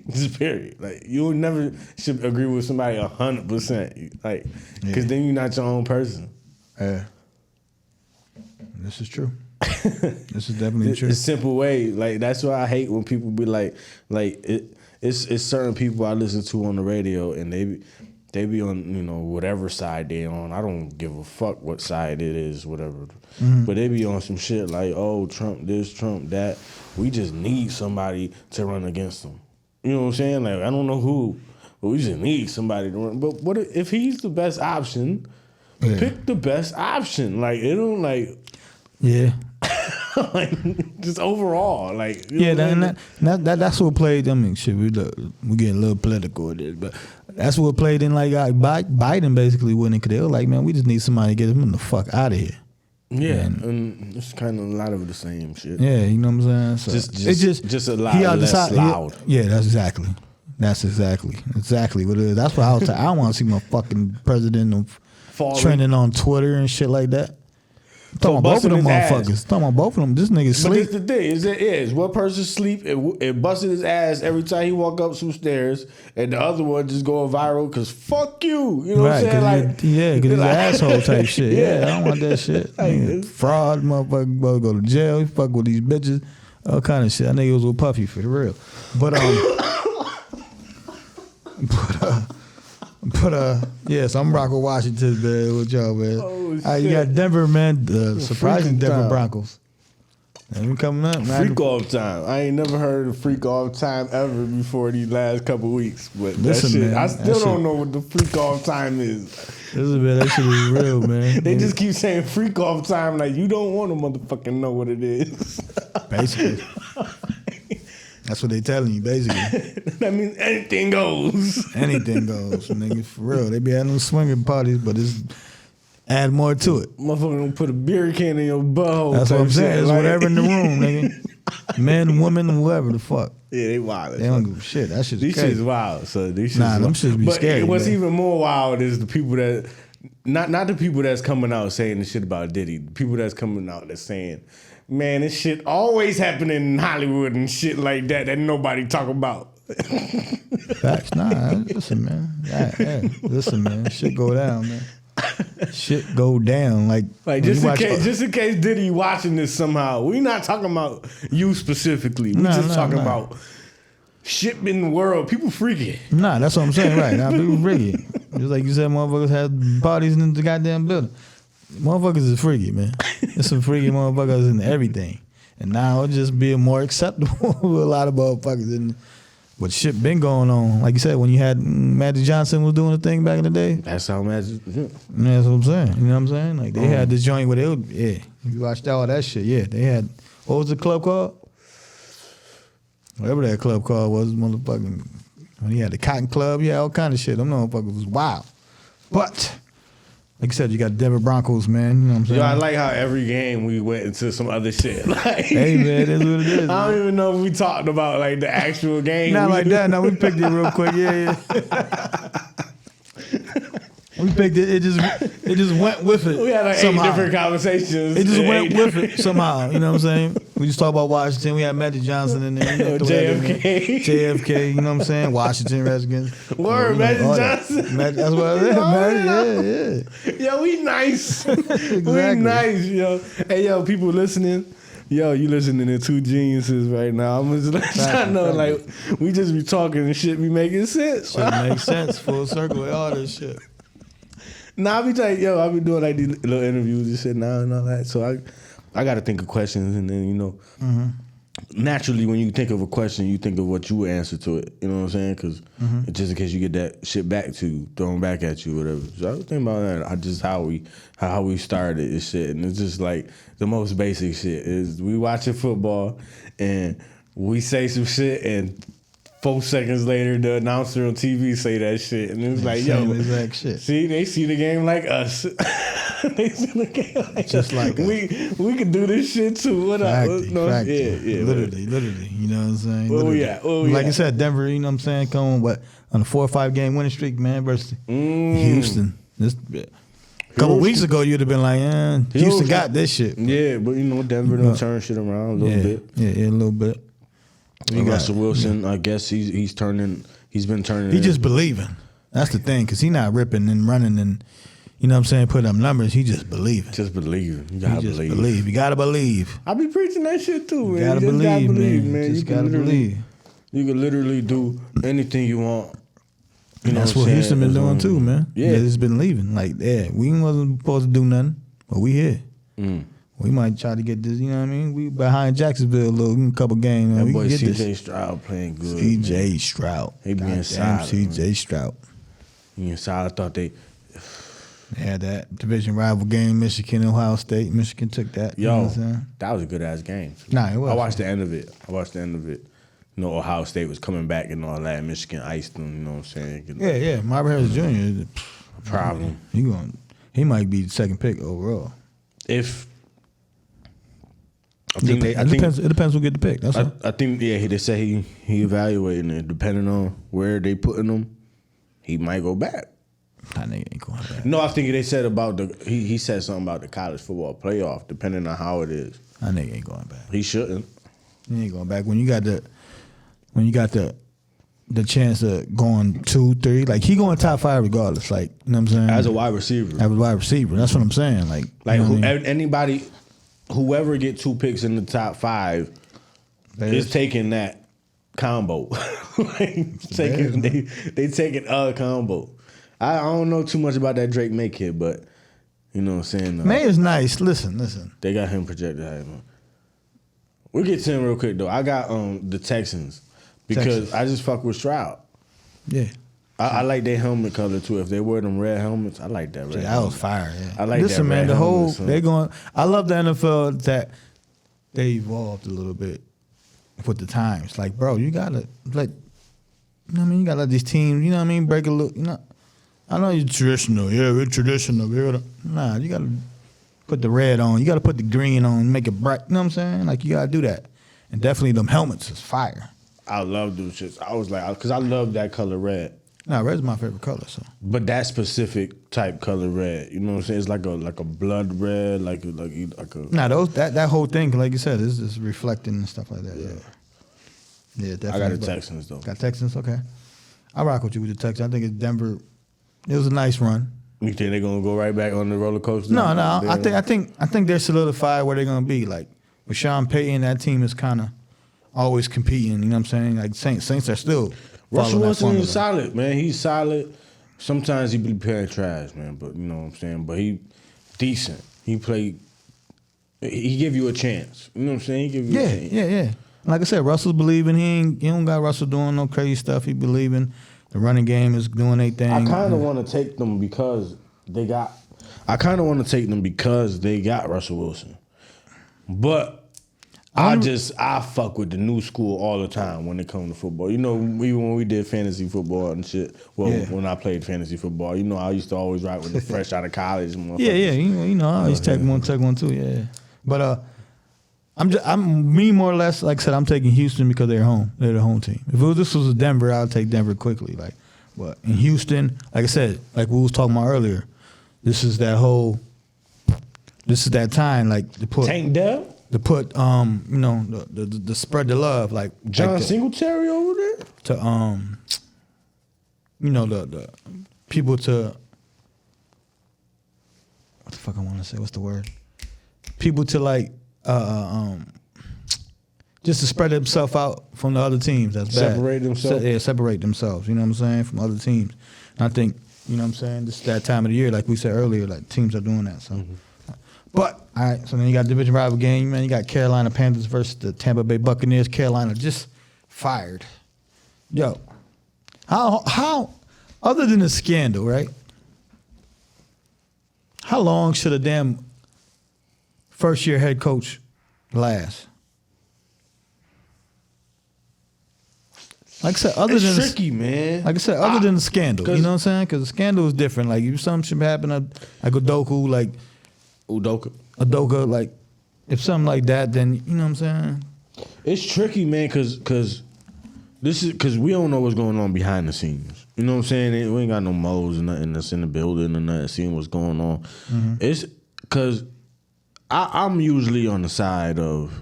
Just period. Like you never should agree with somebody 100%. Like, because then you're not your own person.
Yeah, this is true. This is definitely true.
It's a simple way. Like that's why I hate when people be like it's certain people I listen to on the radio and they be on whatever side they on. I don't give a fuck what side it is, whatever. Mm-hmm. But they be on some shit like, oh, Trump this, Trump that. We just need somebody to run against him. You know what I'm saying? Like I don't know who, but we just need somebody to run. But what if he's the best option? Yeah. Pick the best option. Like it don't like.
Yeah.
Like just overall, like
that's what played. I mean, shit, we getting a little political with this, but that's what played in like Biden basically winning because they were like, man, we just need somebody to get him the fuck out of here.
Yeah, and it's kind of a lot of the same shit.
Yeah, you know what I'm saying. So
just a lot less loud.
Yeah, that's exactly what it is. That's what I was. I don't want to see my fucking president trending on Twitter and shit like that. Talking about both of them motherfuckers. Talking about both of them. This nigga sleep.
But that's the thing. Is one person sleep and busted his ass every time he walk up some stairs, and the other one just going viral because fuck you. You know what I'm saying? Like,
because he's an asshole type shit. Yeah, I don't want that shit. Like, fraud, motherfucker, go to jail. He fuck with these bitches, all kind of shit. I think it was with Puffy for the real. So I'm rocking Washington, man, with y'all, man.
Oh, shit.
You got Denver, man, surprising Denver Broncos. And coming up, man.
Freak off time. I ain't never heard of freak off time ever before these last couple weeks. But listen, that shit, man, I still don't know what the freak off time is.
Listen, man, that shit is real, man.
They just keep saying freak off time like you don't want to motherfucking know what it is.
Basically. That's what they telling you, basically.
That means anything goes.
Anything goes, nigga, for real. They be having them swinging parties, but it's add more to it.
Motherfucker gonna put a beer can in your butthole.
That's what I'm saying. It's like, whatever in the room, nigga. Men, women, whoever the fuck.
Yeah, they wild.
They don't give a shit. That shit's
these
crazy.
Shit's wild. So these
them shits be scary.
But what's
man.
even more wild is the people that, not the people that's coming out saying the shit about Diddy. The people that's coming out that's saying, man, this shit always happening in Hollywood and shit like that nobody talk about.
Facts, listen, man. Yeah. Listen, man. Shit go down, man. Shit go down. Like
just in case Diddy watching this somehow, we not talking about you specifically. We just talking about shit in the world. People freaky.
Nah, that's what I'm saying, right. Now people freaky. Just like you said, motherfuckers had parties in the goddamn building. Motherfuckers is freaky, man. There's some freaky motherfuckers in everything. And now it's just being more acceptable with a lot of motherfuckers. But shit been going on. Like you said, when you had Magic Johnson was doing the thing back in the day.
That's how Magic. Yeah.
That's what I'm saying. You know what I'm saying? Like they had this joint where they would, you watched all that shit. Yeah, they had, what was the club called? Whatever that club called was, motherfucking, when he had the Cotton Club, all kind of shit. Them motherfuckers was wild. But like I said, you got Denver Broncos, man. You know what I'm saying?
Yo, I like how every game we went into some other shit. Like,
hey, man, that's what it is.
I don't even know if we talked about like the actual game.
Not like that. No, we picked it real quick. Yeah. We picked it. It just went with it.
We had like somehow. 8 different conversations.
It just went with it somehow. You know what I'm saying? We just talked about Washington. We had Magic Johnson in there. JFK. You know what I'm saying? Washington Redskins.
Word, Magic Johnson.
That's what I said. Yeah.
Yo, we nice. Exactly. We nice, yo. Hey, yo, people listening. Yo, you listening to two geniuses right now. I'm just trying to know, like, we just be talking and shit be making sense.
Shit makes sense. Full circle with all this shit.
Nah, I be like, yo, I be doing like these little interviews and shit now and all that. So I got to think of questions, and then naturally when you think of a question, you think of what you would answer to it. You know what I'm saying? Because just in case you get that shit back to you, thrown back at you, whatever. So I was thinking about that. I just how we started this shit, and it's just like the most basic shit is we watching football and we say some shit and 4 seconds later, the announcer on TV say that shit, and it was like, yo,
exact shit.
See, they see the game like us. They see the game like
Just
us.
like us.
We can do this shit too. What up? No, yeah,
literally. You know what I'm saying?
Where we at?
Like I said, Denver. You know what I'm saying? Come on, on a 4 or 5 game winning streak, man. Versus Houston. A couple weeks ago, you'd have been like, Houston got this shit.
Yeah, but Denver done turn shit around a little bit.
Yeah, a little bit.
Russell Wilson, I guess he's been turning.
He just believing. That's the thing, because he not ripping and running and, you know what I'm saying, putting up numbers. He just believing.
Just believing. You gotta
believe. You gotta believe.
I be preaching that shit too, man.
You gotta believe, man.
You
gotta believe.
You can literally do anything you want.
That's what Houston been doing too, man.
Yeah.
They just been leaving. Like, we wasn't supposed to do nothing, but we here. We might try to get this, you know what I mean? We behind Jacksonville a couple games.
That
we
boy
can get
C.J. Stroud playing good.
C.J. Stroud.
He being solid.
C.J. Stroud.
Being solid. I thought they
had that division rival game, Michigan, Ohio State. Michigan took that.
Yo,
you know what I'm saying?
that was a good-ass game.
Nah, it was.
I watched the end of it. Ohio State was coming back and all that. Michigan iced them, you know what I'm saying?
Yeah. Marvin Harris Jr. is
a problem.
He might be the second pick overall. It depends who get the pick. That's all.
I think they say he evaluating it. Depending on where they putting him, he might go back.
That nigga ain't going back.
No, I think they said about he said something about the college football playoff, depending on how it is.
That nigga ain't going back.
He shouldn't.
He ain't going back. When you got the chance of going 2, 3, like he going top 5 regardless. Like, you know what I'm saying?
As a wide receiver.
That's what I'm saying. Like
anybody, whoever get 2 picks in the top 5 is taking that combo. They taking a combo. I don't know too much about that Drake May kid, but you know what I'm saying?
May is nice. Listen.
They got him projected high. We'll get to him real quick though. I got the Texans because I just fuck with Stroud.
Yeah.
I like their helmet color too. If they wear them red helmets, I like that red.
That was fire. Yeah.
I like that red helmet.
They going. I love the NFL that they evolved a little bit with the times. Like, bro, you gotta let. You know what I mean? You gotta let these teams. You know what I mean? Break a little. You know. I know you're traditional. Yeah, we're traditional. Nah, you gotta put the red on. You gotta put the green on. Make it bright. You know what I'm saying? Like, you gotta do that. And definitely them helmets is fire.
I love those shits. I was like, because I love that color red.
Nah, red's my favorite color. So,
but that specific type color red, you know what I'm saying? It's like a blood red, like a.
Nah, that whole thing, like you said, is just reflecting and stuff like that. Yeah, definitely.
I got the Texans though.
Got Texans, okay. I rock with you with the Texans. I think it's Denver. It was a nice run.
You think they're gonna go right back on the roller coaster?
No. I think they're solidified where they're gonna be. Like with Sean Payton, that team is kind of always competing. You know what I'm saying? Like Saints are still.
Russell Wilson is solid, man. He's solid. Sometimes he be playing trash, man. But you know what I'm saying. But he decent. He played. He give you a chance. You know what I'm saying? He give you a chance.
Yeah. Like I said, Russell's believing. He don't got Russell doing no crazy stuff. He believing. The running game is doing their thing.
I kind of want to take them because they got. Russell Wilson, but I fuck with the new school all the time when it comes to football. You know, even when we did fantasy football and shit. Well, when I played fantasy football, you know, I used to always ride with the fresh out of college.
Yeah. You know, I always take one too. Yeah, but I'm more or less, like I said, I'm taking Houston because they're home. They're the home team. If this was Denver, I'll take Denver quickly. Like, but in Houston, like I said, like we was talking about earlier, this is that time, like to put
Tank Dell,
to put the spread the love, like
John Singletary over there,
to the people to what the fuck I want to say? What's the word? People to like. Just to spread themselves out from the other teams. That's bad.
Separate themselves?
Separate themselves. You know what I'm saying? From other teams. And I think, you know what I'm saying, this is that time of the year, like we said earlier, like teams are doing that. So, But, all right, so then you got division rival game, man. You got Carolina Panthers versus the Tampa Bay Buccaneers. Carolina just fired. Yo, how other than the scandal, right? How long should a damn first-year head coach last? Like I said, other
It's
than
tricky, man.
Like I said, other than the scandal, you know what I'm saying? Because the scandal is different. Like if something should happen, like Udoka, like if something like that, then you know what I'm saying.
It's tricky, man, because we don't know what's going on behind the scenes. You know what I'm saying? We ain't got no moles or nothing that's in the building or nothing seeing what's going on. Mm-hmm. It's because I'm usually on the side of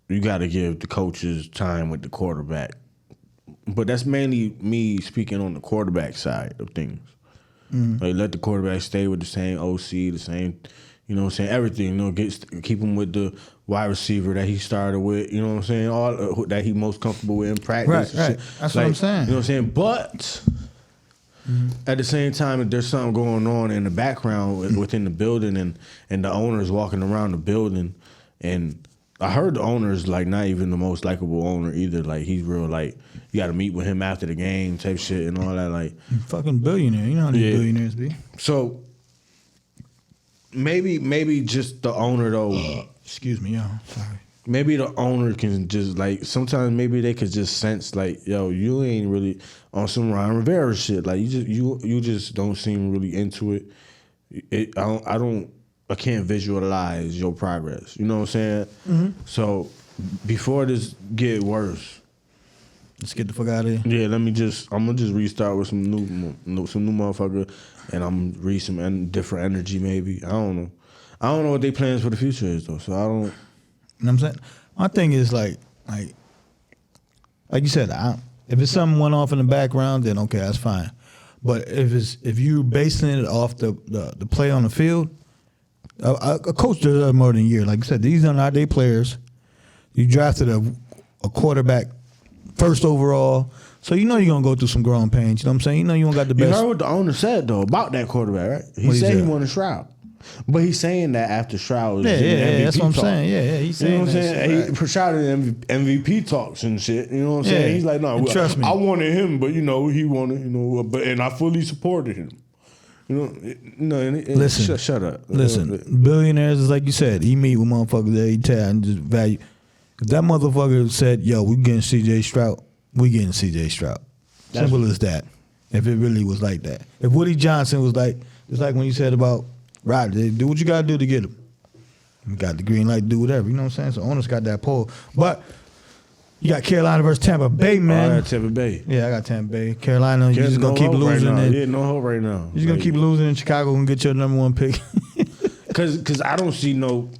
you got to give the coaches time with the quarterback. But that's mainly me speaking on the quarterback side of things. Mm-hmm. Like, let the quarterback stay with the same OC, the same, you know what I'm saying, everything. You know, keep him with the wide receiver that he started with, you know what I'm saying, all that he most comfortable with in practice.
Right. That's what I'm saying.
You know what I'm saying? But at the same time, if there's something going on in the background within the building and the owner's walking around the building, and I heard the owner's like not even the most likable owner either. Like, he's real, like, you got to meet with him after the game type shit and all that. Like,
fucking billionaire. You know how these billionaires be.
So maybe just the owner though.
Excuse me, y'all. Sorry.
Maybe the owner can just like, sometimes maybe they could just sense like, yo, you ain't really on some Ron Rivera shit. Like, you just don't seem really into it. I can't visualize your progress. You know what I'm saying? Mm-hmm. So before this get worse,
let's get the fuck out of here.
Yeah, I'm gonna just restart with some new motherfucker, and I'm gonna read some different energy maybe. I don't know what they plans for the future is though. So I don't.
You know what I'm saying? My thing is like you said, if it's something went off in the background, then okay, that's fine. But if you basing it off the play on the field, a coach does that more than a year. Like I said, these are not their players. You drafted a quarterback first overall, so you know you're gonna go through some growing pains. You know what I'm saying? You know you don't got the best.
You heard what the owner said though about that quarterback, right? He said he wanted Stroud, but he's saying that after Stroud was in the MVP
that's what I'm
talk.
saying. Yeah, he's saying.
You know what I'm saying?
Right.
He Stroud in MVP talks and shit. You know what I'm saying? He's like, no,
trust me,
I wanted him, but you know he wanted, you know, and I fully supported him. You know,
listen,
shut up.
Listen, billionaires is like you said. He meet with motherfuckers that he tell and just value. If that motherfucker said, "Yo, we getting C.J. Stroud," we getting C.J. Stroud. Simple as that. If it really was like that. If Woody Johnson was like, it's like when you said about Rodgers, do what you got to do to get him. You got the green light to do whatever. You know what I'm saying? So owners got that pull. But you got Carolina versus Tampa Bay, man.
I got Tampa Bay.
Yeah, I got Tampa Bay. Carolina, you're just going to keep losing.
Right no hope right now.
You're just going to keep losing in Chicago and get your number one pick.
Because I don't see no...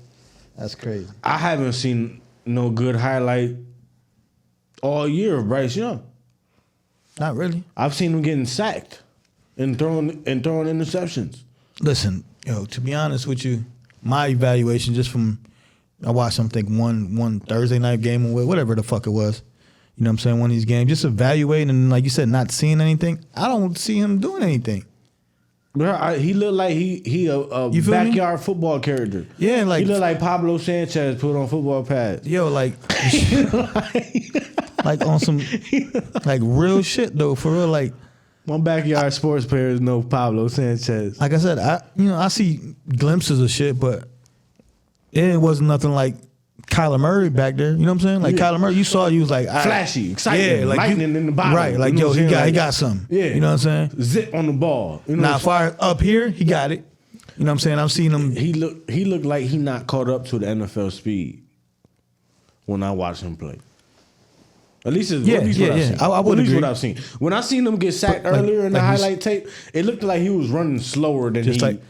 That's crazy.
I haven't seen no good highlight all year of Bryce Young.
Not really.
I've seen him getting sacked and throwing interceptions.
Listen, to be honest with you, my evaluation just from... I watched something one Thursday night game or whatever the fuck it was. You know what I'm saying? One of these games. Just evaluating and like you said, not seeing anything. I don't see him doing anything.
Bro, he looked like he a backyard football character.
Yeah, like...
He looked like Pablo Sanchez put on football pads.
Yo, like... like on some... Like real shit though, for real, like...
My backyard sports players know Pablo Sanchez.
Like I said, I see glimpses of shit, but... It wasn't nothing like Kyler Murray back there. You know what I'm saying? Like Kyler Murray, you saw he was like
flashy, exciting, like lightning in the bottom.
Right, like
you know
he got something. Yeah. You know what I'm saying?
Zip on the ball. You know
now far up here, he got it. You know what I'm saying? I've seen him.
He looked like he not caught up to the NFL speed when I watched him play. At least what I've seen.
I would agree.
What I've seen. When I seen him get sacked earlier in the highlight tape, it looked like he was running slower than
like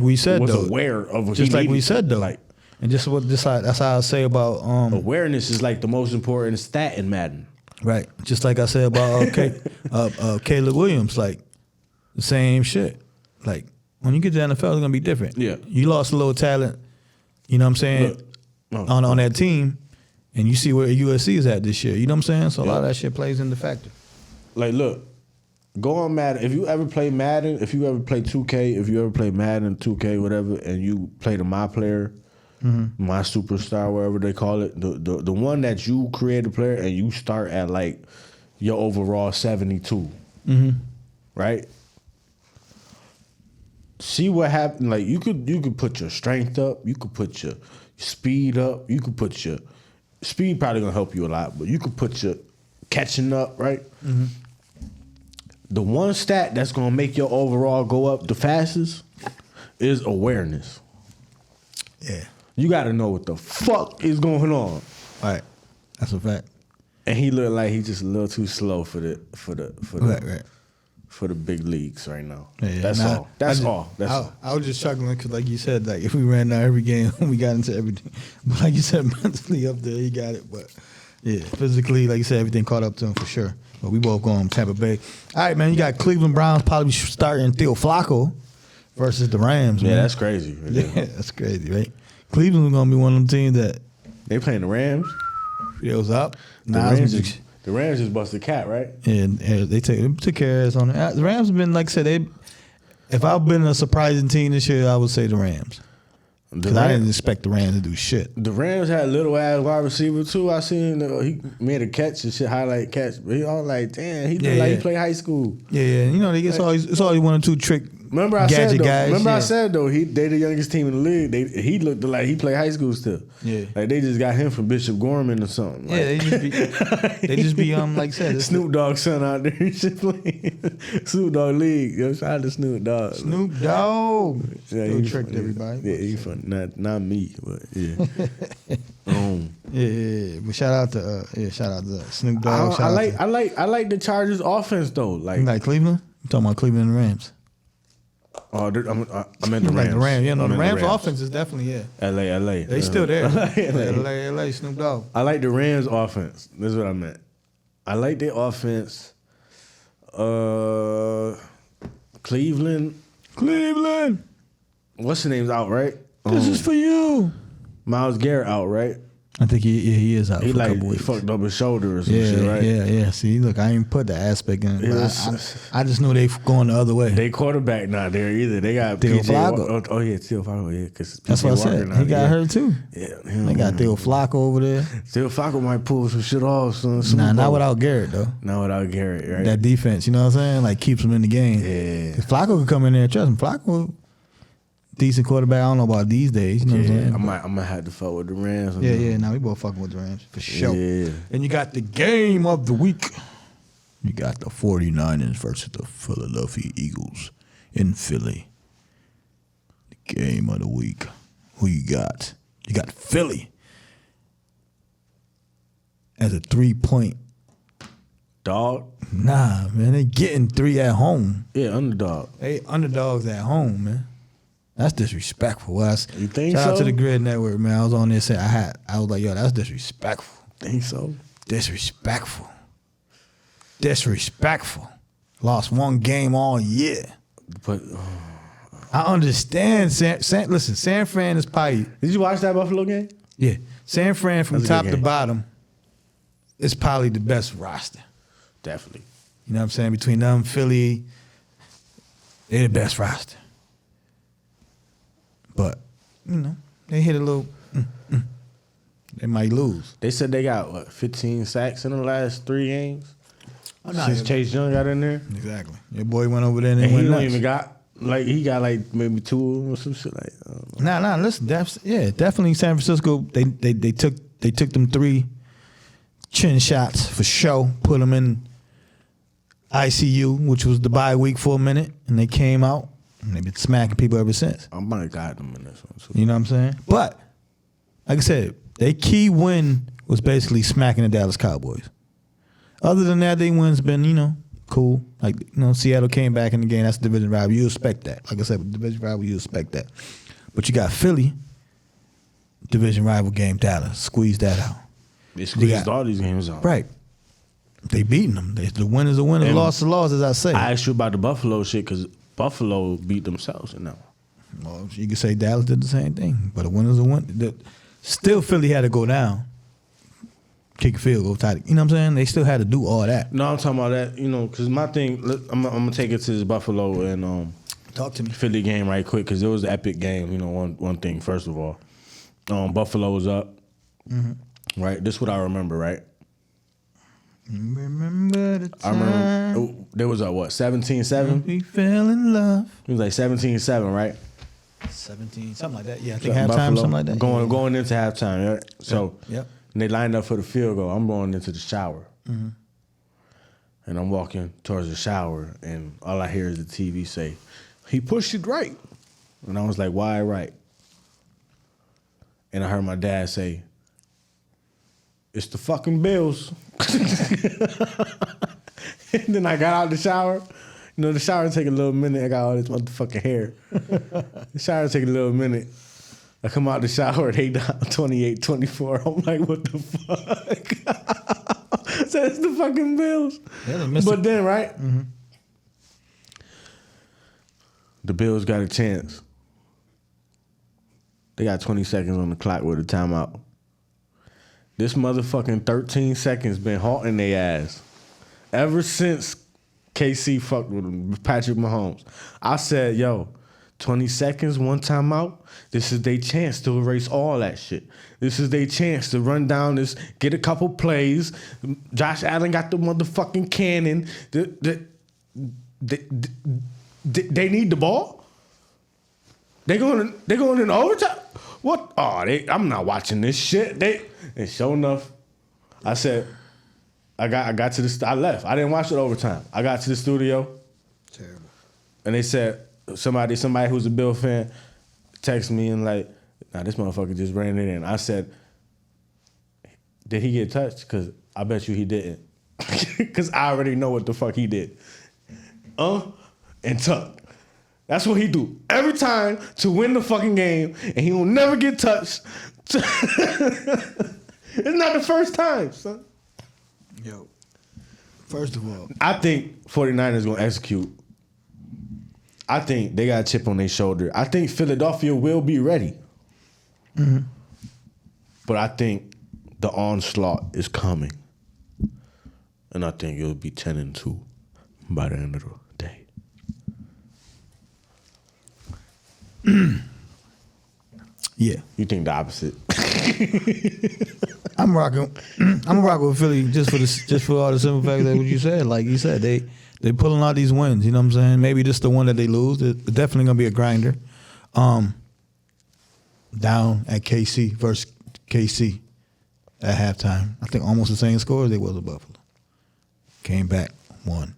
we said
was
though.
Aware of
just like we said though. Like, and that's how I say about
awareness is like the most important stat in Madden.
Right. Just like I said about Caleb Williams, like the same shit. Like when you get to the NFL, it's gonna be different.
Yeah.
You lost a little talent, you know what I'm saying, on that team, and you see where USC is at this year. You know what I'm saying? So a lot of that shit plays into factor.
Like, look, go on Madden. If you ever play Madden, if you ever play 2K, if you ever play Madden 2K, whatever, and you play the My Player. Mm-hmm. My superstar, whatever they call it, the one that you create a player and you start at like your overall 72, right? See what happened. Like you could put your strength up, you could put your speed up, you could put your speed probably gonna help you a lot, but you could put your catching up, right? Mm-hmm. The one stat that's gonna make your overall go up the fastest is awareness.
Yeah.
You gotta know what the fuck is going on.
Right. That's a fact.
And he looked like he's just a little too slow for the
Right.
for the big leagues right now.
Yeah,
That's all. That's all.
I was just struggling because, like you said, like if we ran down every game, we got into everything. But like you said, mentally up there, he got it. But yeah, physically, like you said, everything caught up to him for sure. But we both going Tampa Bay. All right, man. You got Cleveland Browns probably starting Theo Flacco versus the Rams.
Yeah,
man.
that's crazy.
Yeah, that's crazy, right? Cleveland's gonna be one of them teams that
they playing the Rams.
It was up.
The Rams just busted cat, right?
And they took care of us on it. The Rams have been, like I said, if I've been a surprising team this year, I would say the Rams. Because I didn't expect the Rams to do shit.
The Rams had a little ass wide receiver too. I seen he made a catch and shit, highlight catch. But I was like, damn, he look like he play high school.
Yeah. You know, it's always one or two trick.
Remember I said though, they the youngest team in the league. He looked like he played high school still.
Yeah,
like they just got him from Bishop Gorman or something.
Yeah, they just be like I said,
Snoop Dogg's son out there. He should play Snoop Dogg League. Yo, shout out to Snoop Dogg.
Snoop Dogg.
Yeah,
he tricked everybody.
Yeah, he fun. Not me, but yeah.
Yeah. But shout out to Snoop Dogg.
I like the Chargers offense though.
Like Cleveland. You talking about Cleveland and the Rams?
Oh, I meant the Rams.
Like the Rams. Yeah, no, the Rams offense is definitely
LA.
They still there. LA, Snoop Dogg.
I like the Rams offense. That's what I meant. I like their offense. Cleveland. What's the name's out, right?
This is for you.
Myles Garrett out, right?
I think he is out.
He
for a couple
he
weeks.
fucked up his shoulder or some shit, right?
Yeah. See, look, I ain't put the aspect in it. But I just knew they going the other way.
They quarterback not there either. They got
Theo
PJ
Flacco.
Oh yeah, Theo Flacco. Yeah, because
that's what I said. He got hurt too.
Yeah,
they got Theo Flacco over there.
Theo Flacco might pull some shit off.
Not without Garrett though.
Not without Garrett, right?
That defense, you know what I'm saying? Like keeps him in the game.
Yeah.
If Flacco could come in there, trust him. Flacco, decent quarterback. I don't know about these days. You know what I'm saying?
I might have to fuck with the Rams.
Yeah. Now we both fucking with the Rams for sure.
Yeah.
And you got the game of the week. You got the 49ers versus the Philadelphia Eagles in Philly. The game of the week. Who you got? You got Philly as a 3-point
dog.
Nah, man, they getting 3 at home.
Yeah, underdog.
They underdogs at home, man. That's disrespectful.
You think
Shout
so?
out to the Grid Network, man. I was on there saying I was like, yo, that's disrespectful.
Think so?
Disrespectful. Lost 1 game all year.
But
I understand. Listen, San Fran is probably.
Did you watch that Buffalo game?
Yeah, San Fran from
That's a
top
good
to
game.
bottom is probably the best roster.
Definitely.
You know what I'm saying? Between them, Philly, they're the best roster. But, you know, they hit a little, they might lose.
They said they got, 15 sacks in the last 3 games? Since Chase Young got in there?
Exactly. Your boy went over there and
And he
went
don't
nuts.
even got, he got maybe 2 or some shit like that.
Nah, listen, definitely San Francisco, they took them 3 chin shots for show, put them in ICU, which was the bye week for a minute, and they came out. And they've been smacking people ever since.
I might have got them in this one too.
You know what I'm saying? But, like I said, their key win was basically smacking the Dallas Cowboys. Other than that, their win's been, cool. Like, Seattle came back in the game. That's a division rival. You expect that. Like I said, with division rival, you expect that. But you got Philly, division rival game, Dallas. Squeeze that out.
They squeezed all these games out.
Right. They beating them. The win is a win, the loss is a loss, as I say.
I asked you about the Buffalo shit because Buffalo beat themselves in that one.
Well, you could say Dallas did the same thing, but a win is a win. Still, Philly had to go down, kick a field goal, tie. You know what I'm saying? They still had to do all that.
No, I'm talking about that. Because my thing, I'm gonna take it to this Buffalo and
Talk to me.
Philly game right quick because it was an epic game. One thing first of all, Buffalo was up. Mm-hmm. Right, this is what I remember. Right.
Remember the time.
I remember there was a 17-7?
We fell in love.
It was like 17-7, right?
17, something like that. Yeah, I think halftime, something like that.
Going into halftime, right? So
Yep.
And they lined up for the field goal. I'm going into the shower.
Mm-hmm.
And I'm walking towards the shower, and all I hear is the TV say, "He pushed it right." And I was like, "Why right?" And I heard my dad say, "It's the fucking Bills." And then I got out the shower. You know, the shower take a little minute. I got all this motherfucking hair. The shower take a little minute. I come out the shower, they down 28-24. I'm like, what the fuck? So it's the fucking Bills.
Yeah,
but then, right? Mm-hmm. The Bills got a chance. They got 20 seconds on the clock with a timeout. This motherfucking 13 seconds been haunting their ass. Ever since KC fucked with him, Patrick Mahomes. I said, yo, 20 seconds, one timeout. This is their chance to erase all that shit. This is their chance to run down this, get a couple plays. Josh Allen got the motherfucking cannon. They need the ball. They going in overtime. What? Oh, I'm not watching this shit. And sure enough, I said, I got to the. I left. I didn't watch it overtime. I got to the studio.
Terrible.
And they said somebody who's a Bill fan texted me and like, nah, this motherfucker just ran it in. I said, did he get touched? Because I bet you he didn't. Because I already know what the fuck he did. And tuck. That's what he do every time to win the fucking game, and he will never get touched. It's not the first time, son.
Yo, first of all,
I think 49ers going to execute. I think they got a chip on their shoulder. I think Philadelphia will be ready.
Mm-hmm.
But I think the onslaught is coming. And I think it'll be 10-2 by the end of the day.
Yeah.
You think the opposite?
I'm rocking with Philly just for all the simple fact that what you said. Like you said, they pulling out these wins. You know what I'm saying? Maybe this is the one that they lose. It's definitely gonna be a grinder. Down at KC versus KC at halftime. I think almost the same score as they was at Buffalo. Came back, won.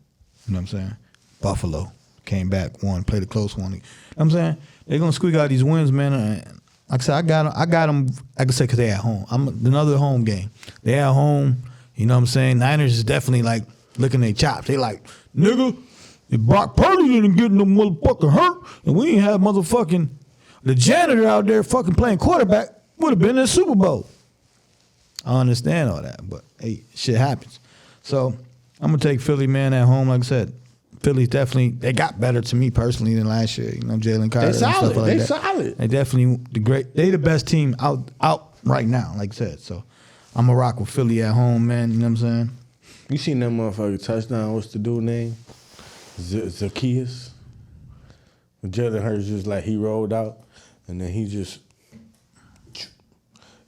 You know what I'm saying? Buffalo came back, won, played a close one. You know what I'm saying? They're gonna squeak out these wins, man. Like I said, I got them. Like I said, because they at home. Another home game. They at home. You know what I'm saying? Niners is definitely like licking their chops. They like, nigga, if Brock Purdy didn't get no motherfucking hurt, and we ain't have motherfucking the janitor out there fucking playing quarterback, would have been in the Super Bowl. I understand all that, but hey, shit happens. So I'm gonna take Philly, man, at home. Like I said, Philly definitely, they got better to me personally than last year. You know, Jalen Carter and stuff like that. They solid. They definitely they the best team out right now, like I said. So I'm gonna rock with Philly at home, man. You know what I'm saying?
You seen that motherfucker touchdown? What's the dude name? Zacchaeus. Jalen Hurts just like he rolled out, and then he just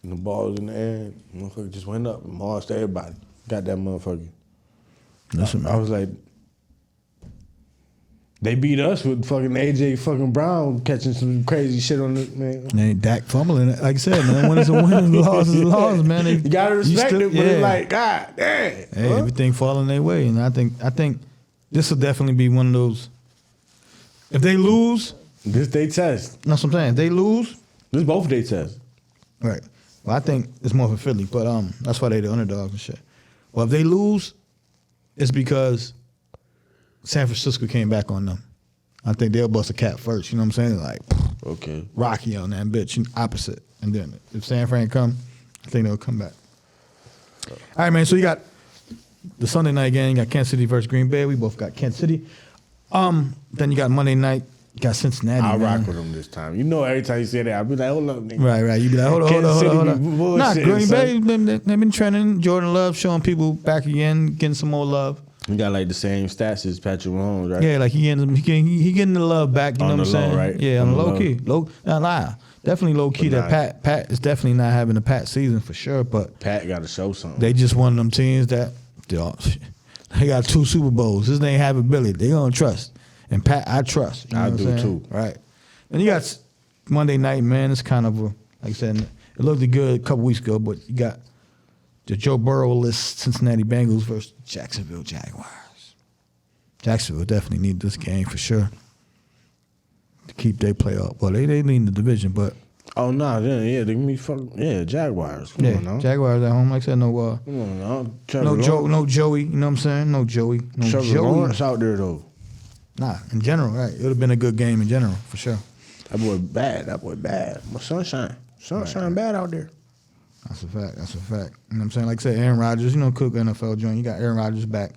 and the ball was in the air. The motherfucker just went up and marched everybody. Got that motherfucker. Listen, I was like, they beat us with fucking AJ fucking Brown catching some crazy shit on the man.
And Dak fumbling it. Like I said, man, when it's a win, loss is a loss, man.
You gotta respect it, but it's like, God damn.
Hey, everything falling their way. And I think this will definitely be one of those. If they lose,
this they test.
That's what I'm saying. If they lose,
this both they test.
Right. Well, I think it's more for Philly, but that's why they the underdogs and shit. Well, if they lose, it's because San Francisco came back on them. I think they'll bust a cap first. You know what I'm saying? Like,
okay,
Rocky on that bitch, opposite. And then if San Fran come, I think they'll come back. All right, man. So you got the Sunday night game. You got Kansas City versus Green Bay. We both got Kansas City. Then you got Monday night. You got Cincinnati.
I'll rock with them this time. You know, every time you say that, I'll be like, hold up, nigga.
Right. You be like, hold on. Nah, Green Bay, they've been trending. Jordan Love showing people back again, getting some more love.
He got like the same stats as Patrick Mahomes, right?
Yeah, like he getting the love back. You know what I'm saying?
Low, right?
Yeah, on the low key. Not lie. Definitely low key. But that Pat is definitely not having a Pat season for sure. But
Pat got to show something.
They just one of them teams that they got 2 Super Bowls. This ain't have ability. They gonna trust. And Pat, I trust. You know
I do too.
Right. And you got Monday night, man. It's kind of like I said, it looked good a couple weeks ago, but you got the Joe Burrow-less Cincinnati Bengals versus Jacksonville Jaguars. Jacksonville definitely need this game for sure to keep their playoff. Well, they lead the division, but
Oh no, they can be Jaguars. Come on now.
Jaguars at home. Like I said, no
Come on now.
no Joey. You know what I'm saying? No Joey. No
Trevor
Joey.
Lawrence out there though.
Nah, in general, right? It would have been a good game in general for sure.
That boy bad. My sunshine bad out there.
That's a fact. You know what I'm saying? Like I said, Aaron Rodgers, cook NFL joint. You got Aaron Rodgers back.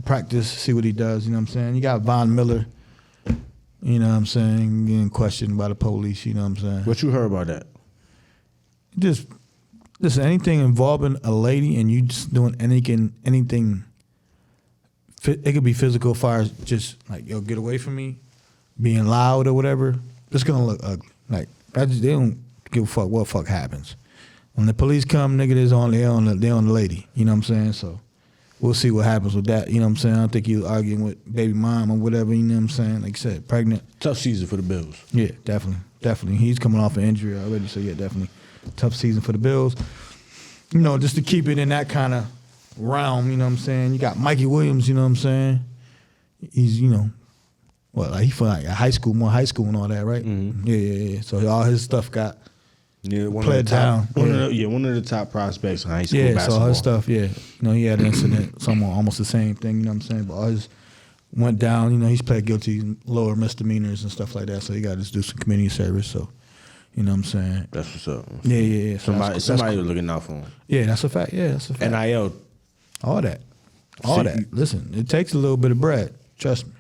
Practice, see what he does. You know what I'm saying? You got Von Miller. You know what I'm saying? Getting questioned by the police. You know what I'm saying?
What you heard about that?
Just listen. Anything involving a lady and you just doing anything. It could be physical, as far as just like, yo, get away from me, being loud or whatever. It's gonna look ugly. Like they don't give a fuck what fuck happens. When the police come, nigga, they on the lady. You know what I'm saying? So we'll see what happens with that. You know what I'm saying? I don't think you arguing with baby mom or whatever. You know what I'm saying? Like I said, pregnant.
Tough season for the Bills.
Yeah, definitely. He's coming off an injury already, so yeah, definitely tough season for the Bills. Just to keep it in that kind of realm. You know what I'm saying? You got Mikey Williams. You know what I'm saying? He's he for like high school and all that, right?
Mm-hmm.
Yeah. So all his stuff got
one
played down.
One of the top prospects in high school basketball.
So all his stuff, he had an incident, almost the same thing, you know what I'm saying? But all his went down, he's pled guilty, lower misdemeanors and stuff like that, so he got to do some community service, so, you know what I'm saying?
That's what's up.
Yeah. So
somebody was looking out for him.
Yeah, that's a fact.
NIL.
All that. Listen, it takes a little bit of bread, trust me.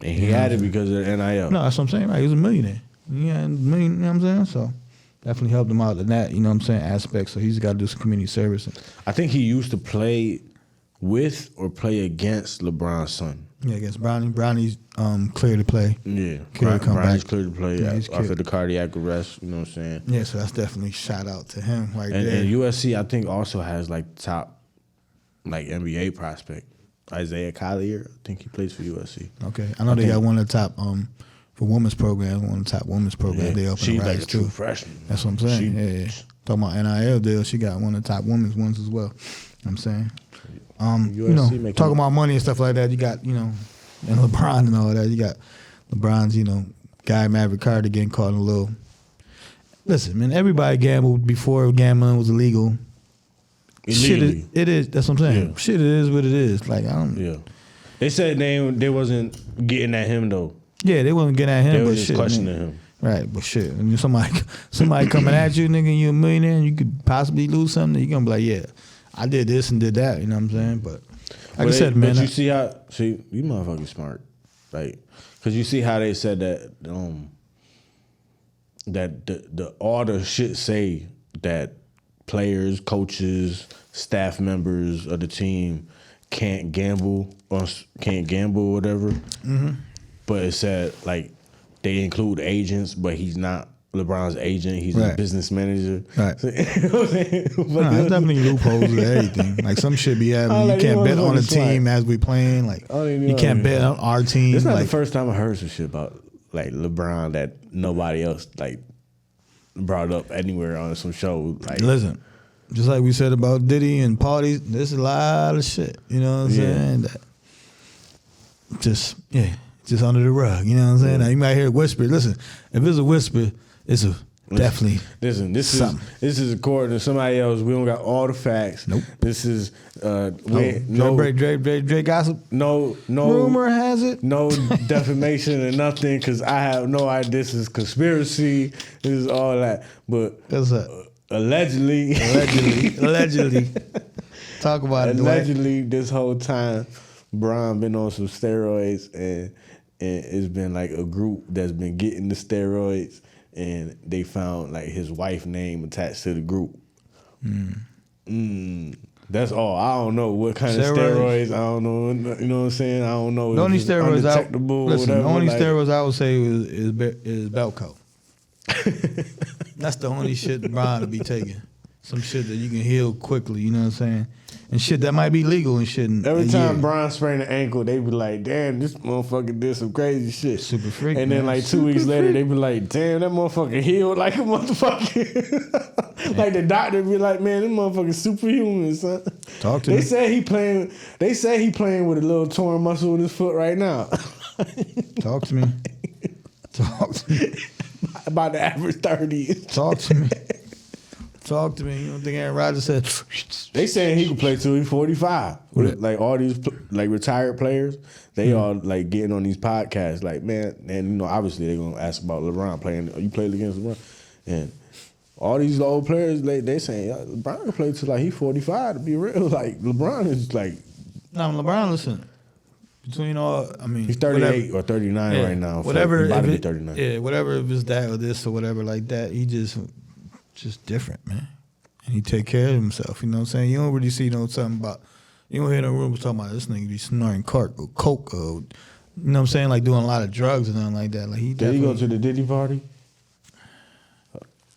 And he had it because of the NIL.
No, that's what I'm saying, right? He was a millionaire. He had a million, you know what I'm saying? So definitely helped him out in that, you know what I'm saying, aspect. So he's got to do some community service.
I think he used to play with or play against LeBron's son.
Yeah, against Brownie. Brownie's clear to play.
Yeah,
Brownie's
clear to play after the cardiac arrest, you know what I'm saying?
Yeah, so that's definitely shout out to him right there.
And USC, I think, also has like top NBA prospect. Isaiah Collier, I think he plays for USC.
Okay. I know they got one of the top for women's programs, one of the top women's programs. They up in the
like
ranks
a true
too.
freshman.
That's what I'm saying. Yeah. Talking about NIL deal, she got one of the top women's ones as well. You know what I'm saying?
USC
talking about money and stuff like that, you got, and LeBron and all that. You got LeBron's, guy Maverick Carter getting caught in a little. Listen, man, everybody gambled before gambling was illegal.
Illegally.
It is. That's what I'm saying.
Yeah.
Shit, it is what it is. Like, I don't.
Yeah. They said they wasn't getting at him though.
Yeah, they wasn't getting at him.
They
but
was just
shit,
questioning
man.
him.
Right, but shit, when somebody coming at you, nigga, and you a millionaire, and you could possibly lose something. You gonna be like, yeah, I did this and did that. You know what I'm saying? But like I said, man,
but you see you motherfuckers smart, like, because you see how they said that that the order should say that players, coaches, staff members of the team can't gamble or whatever. Mm-hmm. But it said like they include agents, but he's not LeBron's agent. He's a business manager.
Right.
So, you know what I'm saying?
There's definitely loopholes with everything. Like some shit be happening. You can't bet on a team as we playing. Like you can't bet on our team.
It's not the first time I heard some shit about like LeBron that nobody else like brought up anywhere on some show. Like,
listen, just like we said about Diddy and parties, there's a lot of shit. You know what I'm saying? That just under the rug. You know what I'm saying?
Yeah.
Now you might hear a whisper. Listen, if it's a whisper, it's a definitely.
Listen, this is according to somebody else. We don't got all the facts.
Nope.
This is
Dre gossip.
No.
Rumor has it.
No defamation or nothing, because I have no idea. This is conspiracy. This is all that. But
what's that?
Allegedly.
Talk about it.
Allegedly, this whole time, Bron been on some steroids, and it's been like a group that's been getting the steroids, and they found like his wife's name attached to the group. That's all. I don't know what kind of steroids. I don't know. You know what I'm saying? I don't know.
The only steroids
steroids
I would say is Belco. That's the only shit Bron to be taking. Some shit that you can heal quickly. You know what I'm saying? And shit that might be legal and shit.
Every time Bron sprained an ankle, they be like, damn, this motherfucker did some crazy shit.
Super freak.
And then like 2 weeks later, they be like, damn, that motherfucker healed like a motherfucker. Like the doctor be like, man, this motherfucker superhuman, son.
Talk to
They
me.
say he playing. They say he playing with a little torn muscle in his foot right now.
Talk to me. Talk to me.
About the average 30.
Talk to me. Talk to me. You don't think Aaron Rodgers said?
They saying he can play till he's 45. Like all these like retired players, they all like getting on these podcasts. Like, man, and you know, obviously they're gonna ask about LeBron playing. You played against LeBron, and all these old players, they saying LeBron can play till like he's 45. To be real, like LeBron is like.
No, LeBron. Listen, between all, I mean,
He's 38 or 39 right now.
Whatever,
he's about to be
it,
39.
Yeah, whatever. If it's that or this or whatever like that, he just different, man. And he take care of himself. You know what I'm saying? You don't really see something about. You don't hear no rumors talking about this nigga be snorting coke or you know what I'm saying? Like doing a lot of drugs and nothing like that. Like
Did he go to the Diddy party?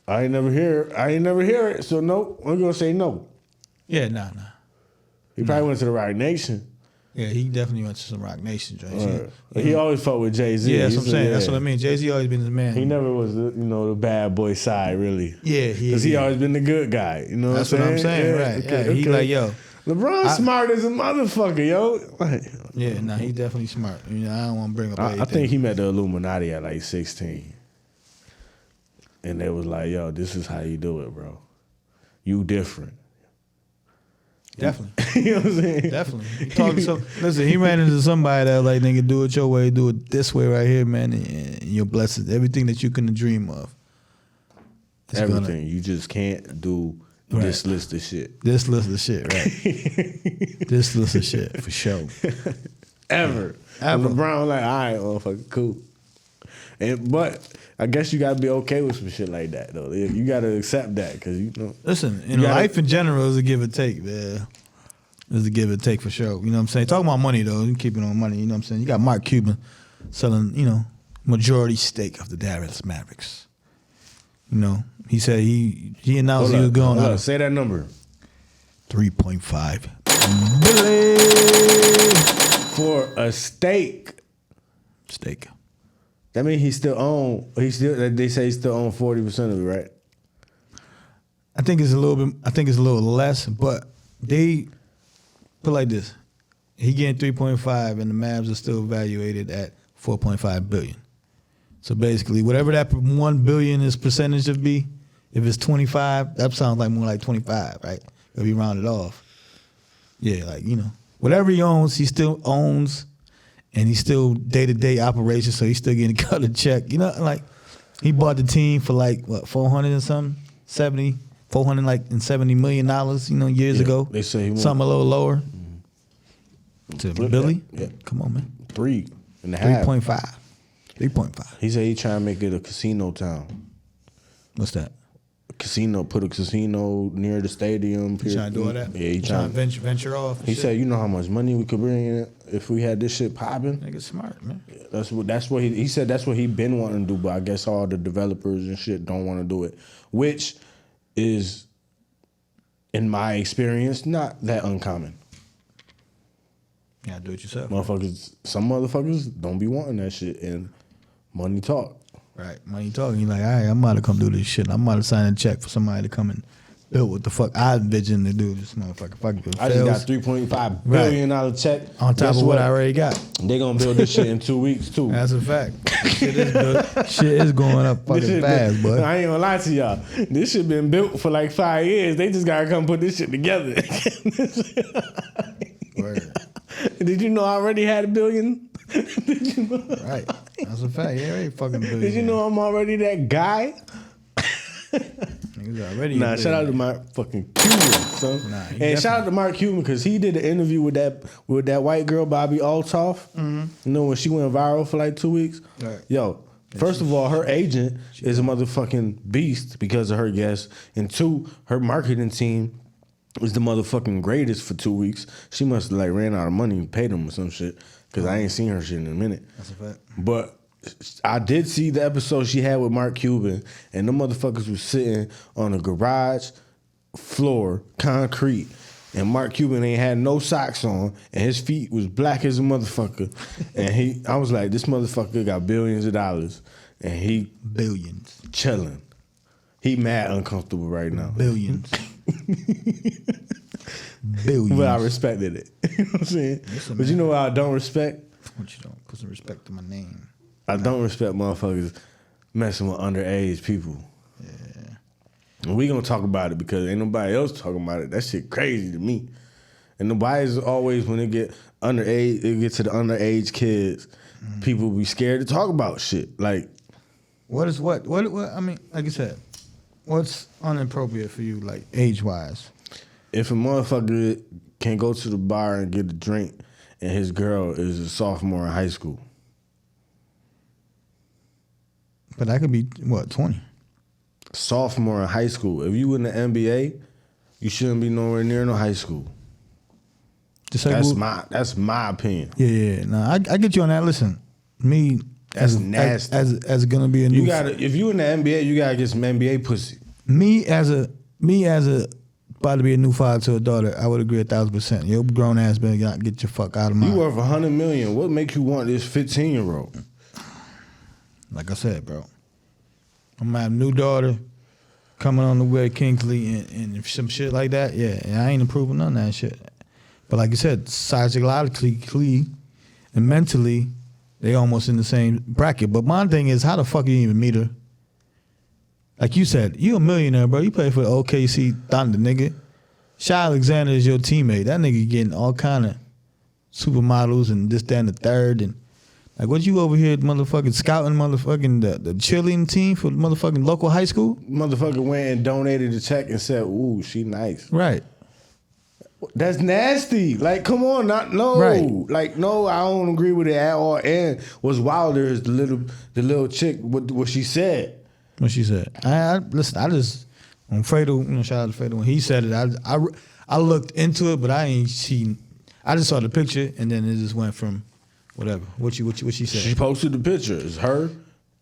I ain't never hear it. So no, I'm gonna say no.
Yeah, nah.
He probably went to the Rock Nation.
Yeah, he definitely went to some Rock Nation joints.
He always fought with Jay-Z.
Yeah, that's what I'm saying.
Yeah.
That's what I mean. Jay-Z always been his man.
He never was, the bad boy side, really.
Yeah,
because he always been the good guy. You know
that's
what I'm
saying?
Yeah,
right.
okay,
Yeah, he like, yo.
LeBron's smart as a motherfucker, yo.
Yeah, nah, he definitely smart. You know, I don't want to bring up
I think he met the Illuminati at like 16. And they was like, yo, this is how you do it, bro. You different.
Definitely.
You know what I'm saying?
Definitely. Listen, he ran into somebody that like, nigga, do it your way, do it this way right here, man, and your blessings, everything that you can dream of.
Everything. You just can't do this list of shit.
This list of shit, right. This list of shit, for sure.
Ever. LeBron was like, all right, motherfucker, cool. But I guess you gotta be okay with some shit like that, though. You gotta accept that, because you know.
Listen, life in general is a give and take, man. It's a give and take for sure. You know what I'm saying? Talking about money, though, and keeping on money, you know what I'm saying? You got Mark Cuban selling, majority stake of the Dallas Mavericks. You know, he said he announced he was going out.
Say that number.
3.5 billion
for a stake. That means they say he still own 40% of it, right?
I think it's a little less, but they put it like this. He getting 3.5 and the Mavs are still evaluated at 4.5 billion. So basically, whatever that 1 billion is percentage of be, if it's 25, that sounds like more like 25, right? If he rounded off. Yeah, like, whatever he owns, he still owns, and he's still day-to-day operations, so he's still getting cut a check. Like, he bought the team for like, what, 400 and something? 470 $million, years ago.
They say he won't.
Something a little lower. To Billy?
Yeah.
Come on, man.
3.5.
3.5. 3.5.
He said he trying to make it a casino town.
What's that?
Put a casino near the stadium.
He trying to do all that?
Yeah, he trying
to venture off.
He said, you know how much money we could bring in if we had this shit popping?
Nigga smart, man.
That's what he said. That's what he been wanting to do, but I guess all the developers and shit don't want to do it, which is, in my experience, not that uncommon.
Yeah, do it yourself.
Some motherfuckers don't be wanting that shit, and money talk.
Right, money talking. You're like, all right, I'm about to come do this shit. I'm about to sign a check for somebody to come and build what the fuck I envision to do. This motherfucker. Fuck it.
I just got $3.5 billion check
on top of what I already got.
They gonna build this shit in 2 weeks too.
That's a fact. Shit is going up fucking fast, bud.
I ain't gonna lie to y'all. This shit been built for like 5 years. They just gotta come put this shit together.
Word.
Did you know I already had $1 billion?
Did you know? Right. That's a fact. Yeah, already fucking $1 billion.
Did you know I'm already that guy?
Niggas already.
Nah, shout out to Mark fucking Cuban, son. And shout out to Mark Cuban because he did an interview with that white girl, Bobby Altoff. Mm-hmm. When she went viral for like 2 weeks.
Right.
Yo, first of all, her agent is a motherfucking beast because of her guests. And 2, her marketing team was the motherfucking greatest for 2 weeks. She must have like ran out of money and paid them or some shit because I ain't seen her shit in a minute.
That's a fact.
But I did see the episode she had with Mark Cuban, and them motherfuckers was sitting on a garage floor, concrete, and Mark Cuban ain't had no socks on, and his feet was black as a motherfucker. And I was like, this motherfucker got billions of dollars, and he
billions
chilling. He mad uncomfortable right now.
Billions. Billions.
But I respected it. You know what I'm saying?
Listen,
but
man.
you know what I don't respect?
What you don't? Put some respect to my name.
I don't respect motherfuckers messing with underage people.
Yeah.
And we gonna talk about it because ain't nobody else talking about it. That shit crazy to me. And nobody's always, when it get underage, it get to the underage kids, people be scared to talk about shit. Like,
What? I mean, like you said, what's inappropriate for you, like age-wise?
if a motherfucker can go to the bar and get a drink and his girl is a sophomore in high school.
But that could be, what, 20?
Sophomore in high school. If you in the NBA, you shouldn't be nowhere near no high school. That's my opinion.
Yeah. No, I get you on that. Listen, me
That's
as
nasty.
as gonna be a new.
You gotta, if you in the NBA, you gotta get some NBA pussy.
Me as a about to be a new father to a daughter, I would agree 1,000%. Your grown ass better not get your fuck out of my.
You worth $100 million. What makes you want this 15-year-old?
Like I said, bro, I'm gonna have a new daughter coming on the way, Kingsley, and shit like that. Yeah, and I ain't approving none of that shit. But like you said, psychologically and mentally, they almost in the same bracket. But my thing is, how the fuck you even meet her? Like you said, you a millionaire, bro. You play for the OKC Thunder, nigga. Shai Alexander is your teammate. That nigga getting all kind of supermodels and this, that, and the third. And like, what you over here motherfucking scouting motherfucking the cheerleading team for the motherfucking local high school?
Motherfucker went and donated a check and said, ooh, she nice.
Right.
That's nasty. Like, come on, no.
Right.
Like, no, I don't agree with it at all. And what's wilder is the little chick, what she said.
What she said. Listen, I just, when Fredo, shout out to Fredo, when he said it, I looked into it, but I ain't seen, I just saw the picture and then it just went from whatever. What she said.
She posted the picture. It's her,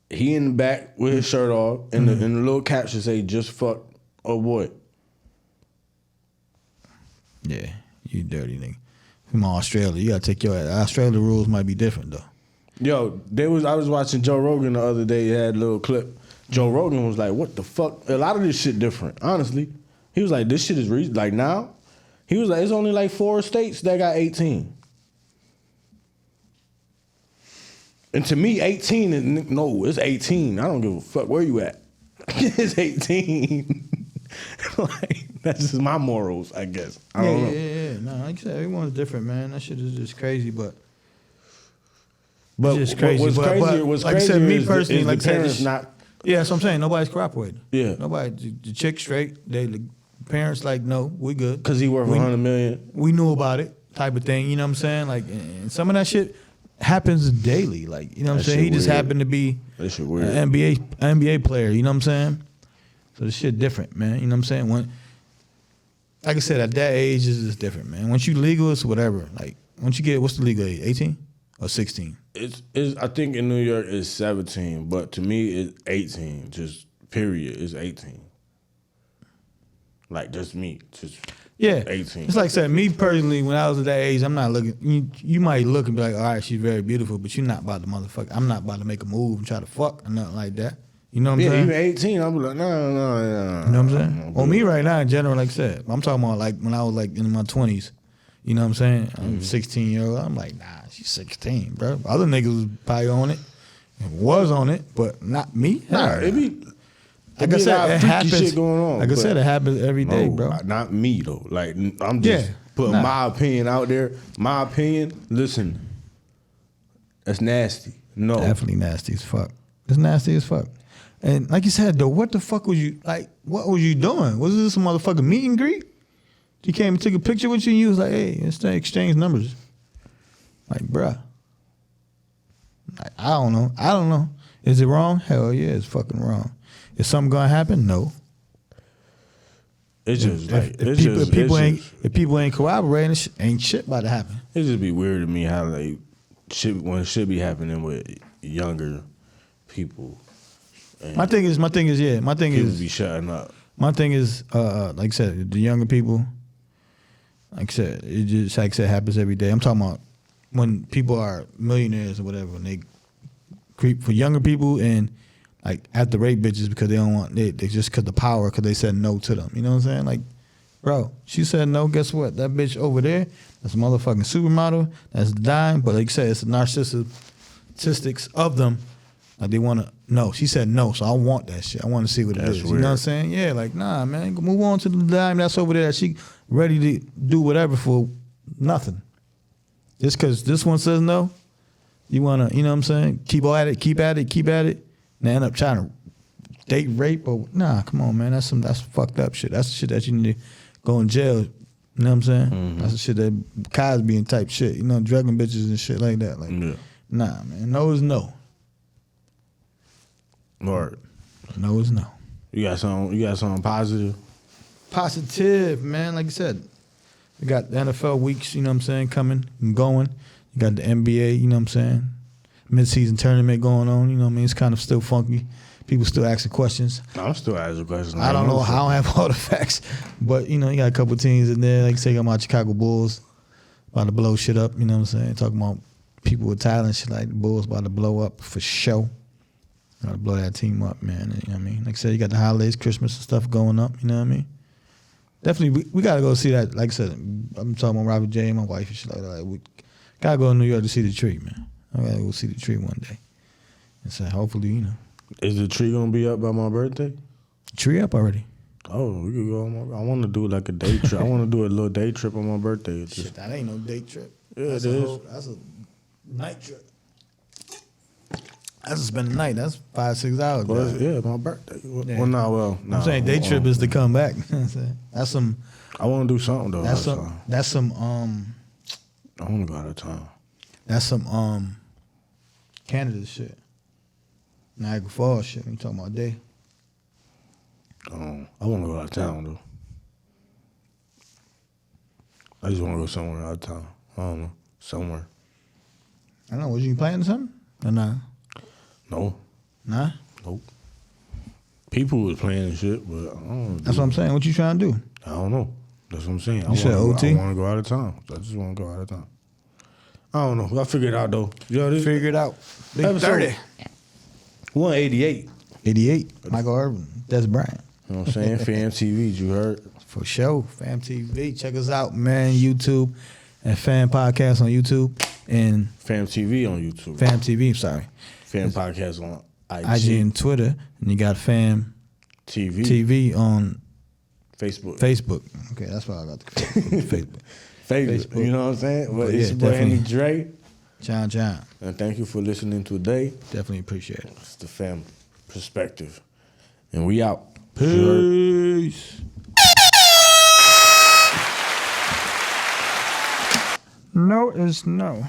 he in the back with his shirt off, and the little caption say, just fuck a boy.
Yeah, you dirty nigga. From Australia, you gotta take your Australia rules might be different though.
Yo, I was watching Joe Rogan the other day. He had a little clip. Joe Rogan was like, what the fuck? A lot of this shit different, honestly. He was like, this shit is like now. He was like, it's only like 4 states that got 18. And to me, 18 is, no, it's 18. I don't give a fuck where you at. It's 18. Like, that's just my morals, I guess. I don't know.
Yeah. No, like I said, everyone's different, man. That shit is just crazy, but
But
it's just crazy.
what's
But
crazier, what's
like I
crazier
said, me
is
personally,
the
like I said,
parents not.
Yeah, that's what I'm saying. Nobody's cooperating.
Yeah.
Nobody. The chick straight. The parents like, no, we good.
Because he worth $100 million.
We knew about it, type of thing. You know what I'm saying? Like, and some of that shit happens daily. Like, you know what I'm saying? He just happened to be an NBA player. You know what I'm saying? So the shit different, man. You know what I'm saying? When, like I said, at that age, it's just different, man. Once you legal, it's whatever. Like, once you get, what's the legal age? 18 or 16?
It's I think in New York it's 17, but to me it's 18. Just period. It's 18. Like just me, just 18.
It's like I said, me personally, when I was at that age, I'm not looking. You might look and be like, all right, she's very beautiful, but you're not about to motherfucker. I'm not about to make a move and try to fuck or nothing like that. You know what I'm saying?
Even 18, I'm like, no.
You know what I'm saying? Well, me right now in general, like I said, I'm talking about like when I was like in my 20s. You know what I'm saying? I'm 16-year-old. I'm like, nah, she's 16, bro. Other niggas was probably on it, and was on it, but not me.
Nah, it be.
Like I said, it happens.
Shit going on,
like I said, it happens every day, bro.
Not me though. Like I'm just putting my opinion out there. My opinion. Listen, that's nasty. No,
Definitely nasty as fuck. It's nasty as fuck. And like you said, though, what the fuck was you like? What was you doing? Was this a motherfucking meet and greet? She came and took a picture with you, and you was like, "Hey, let's exchange numbers." Like, bruh. Like, I don't know. Is it wrong? Hell yeah, it's fucking wrong. Is something gonna happen? No.
It's just
if people ain't cooperating, ain't shit about to happen.
It just be weird to me how like when it should be happening with younger people.
My thing is,
People be shutting up.
My thing is, like I said, the younger people. Like I said, it just like I said happens every day. I'm talking about when people are millionaires or whatever, and they creep for younger people, and like after rape bitches because they don't want they just because the power because they said no to them. You know what I'm saying? Like, bro, she said no. Guess what? That bitch over there, that's a motherfucking supermodel. That's dying. But like you said, it's the narcissistics of them. Like they want to. No, she said no. So I want that shit. I want to see what it is.
Weird.
You know what I'm saying? Yeah. Like nah, man. Move on to the dime that's over there. She ready to do whatever for nothing. Just because this one says no, you want to, you know what I'm saying? Keep at it. And end up trying to date rape or, nah, come on, man. That's fucked up shit. That's the shit that you need to go in jail. You know what I'm saying? Mm-hmm. That's the shit that Cosby and type shit. You know, drugging bitches and shit like that. Like, nah, man. No is no.
Lord.
No is no.
You got something positive?
Positive, man. Like I said, we got the NFL weeks, you know what I'm saying, coming and going. You got the NBA, you know what I'm saying, mid-season tournament going on, you know what I mean? It's kind of still funky. People still asking questions.
I'm still asking questions.
I don't know how I have all the facts, but, you know, you got a couple teams in there. Like you say, you got my Chicago Bulls about to blow shit up, you know what I'm saying? Talking about people with talent, shit like the Bulls about to blow up for show. Got to blow that team up, man. You know what I mean? Like I said, you got the holidays, Christmas and stuff going up, you know what I mean? Definitely, we got to go see that. Like I said, I'm talking about Robert J. and my wife and shit like that. Like, we got to go to New York to see the tree, man. I got to go see the tree one day. And so hopefully, you know.
Is the tree going to be up by my birthday?
Tree up already.
Oh, we could go. I want to do like a day trip. I want to do a little day trip on my birthday.
Shit, that ain't no day trip.
Yeah, it is.
That's a night trip. I just spend the night. That's 5-6 hours.
Well, yeah, my birthday. Yeah. Well,
I'm saying day trip is to come back. That's some.
I want to do something though.
That's some.
I want to go out of town.
That's some Canada shit. Niagara Falls shit. When you talking about day.
I want to go out of town though. I just want to go somewhere out of town. I don't know, somewhere.
I don't know. Was you planning something or nah?
No.
Nah?
Nope. People was playing shit, but I don't.
That's what I'm saying. What you trying to do?
I don't know. That's what I'm saying.
You said OT?
I want to go out of town. I just want to go out of town. I don't know. I'll figure it out though.
Figure it out. Big 30.
188.
88. Michael Irvin. That's Brian.
You know what I'm saying? PhamTV, you heard?
For sure. PhamTV. Check us out, man. YouTube and Pham Podcast on YouTube. And
PhamTV on YouTube.
PhamTV, sorry.
Pham Podcast on
IG and Twitter. And you got Pham TV on Facebook. Okay, that's why I got the Facebook.
Facebook. You know what I'm saying? But it's your boy Andy Dre.
John.
And thank you for listening today.
Definitely appreciate it.
It's the Pham Perspective. And we out.
Peace. No is no.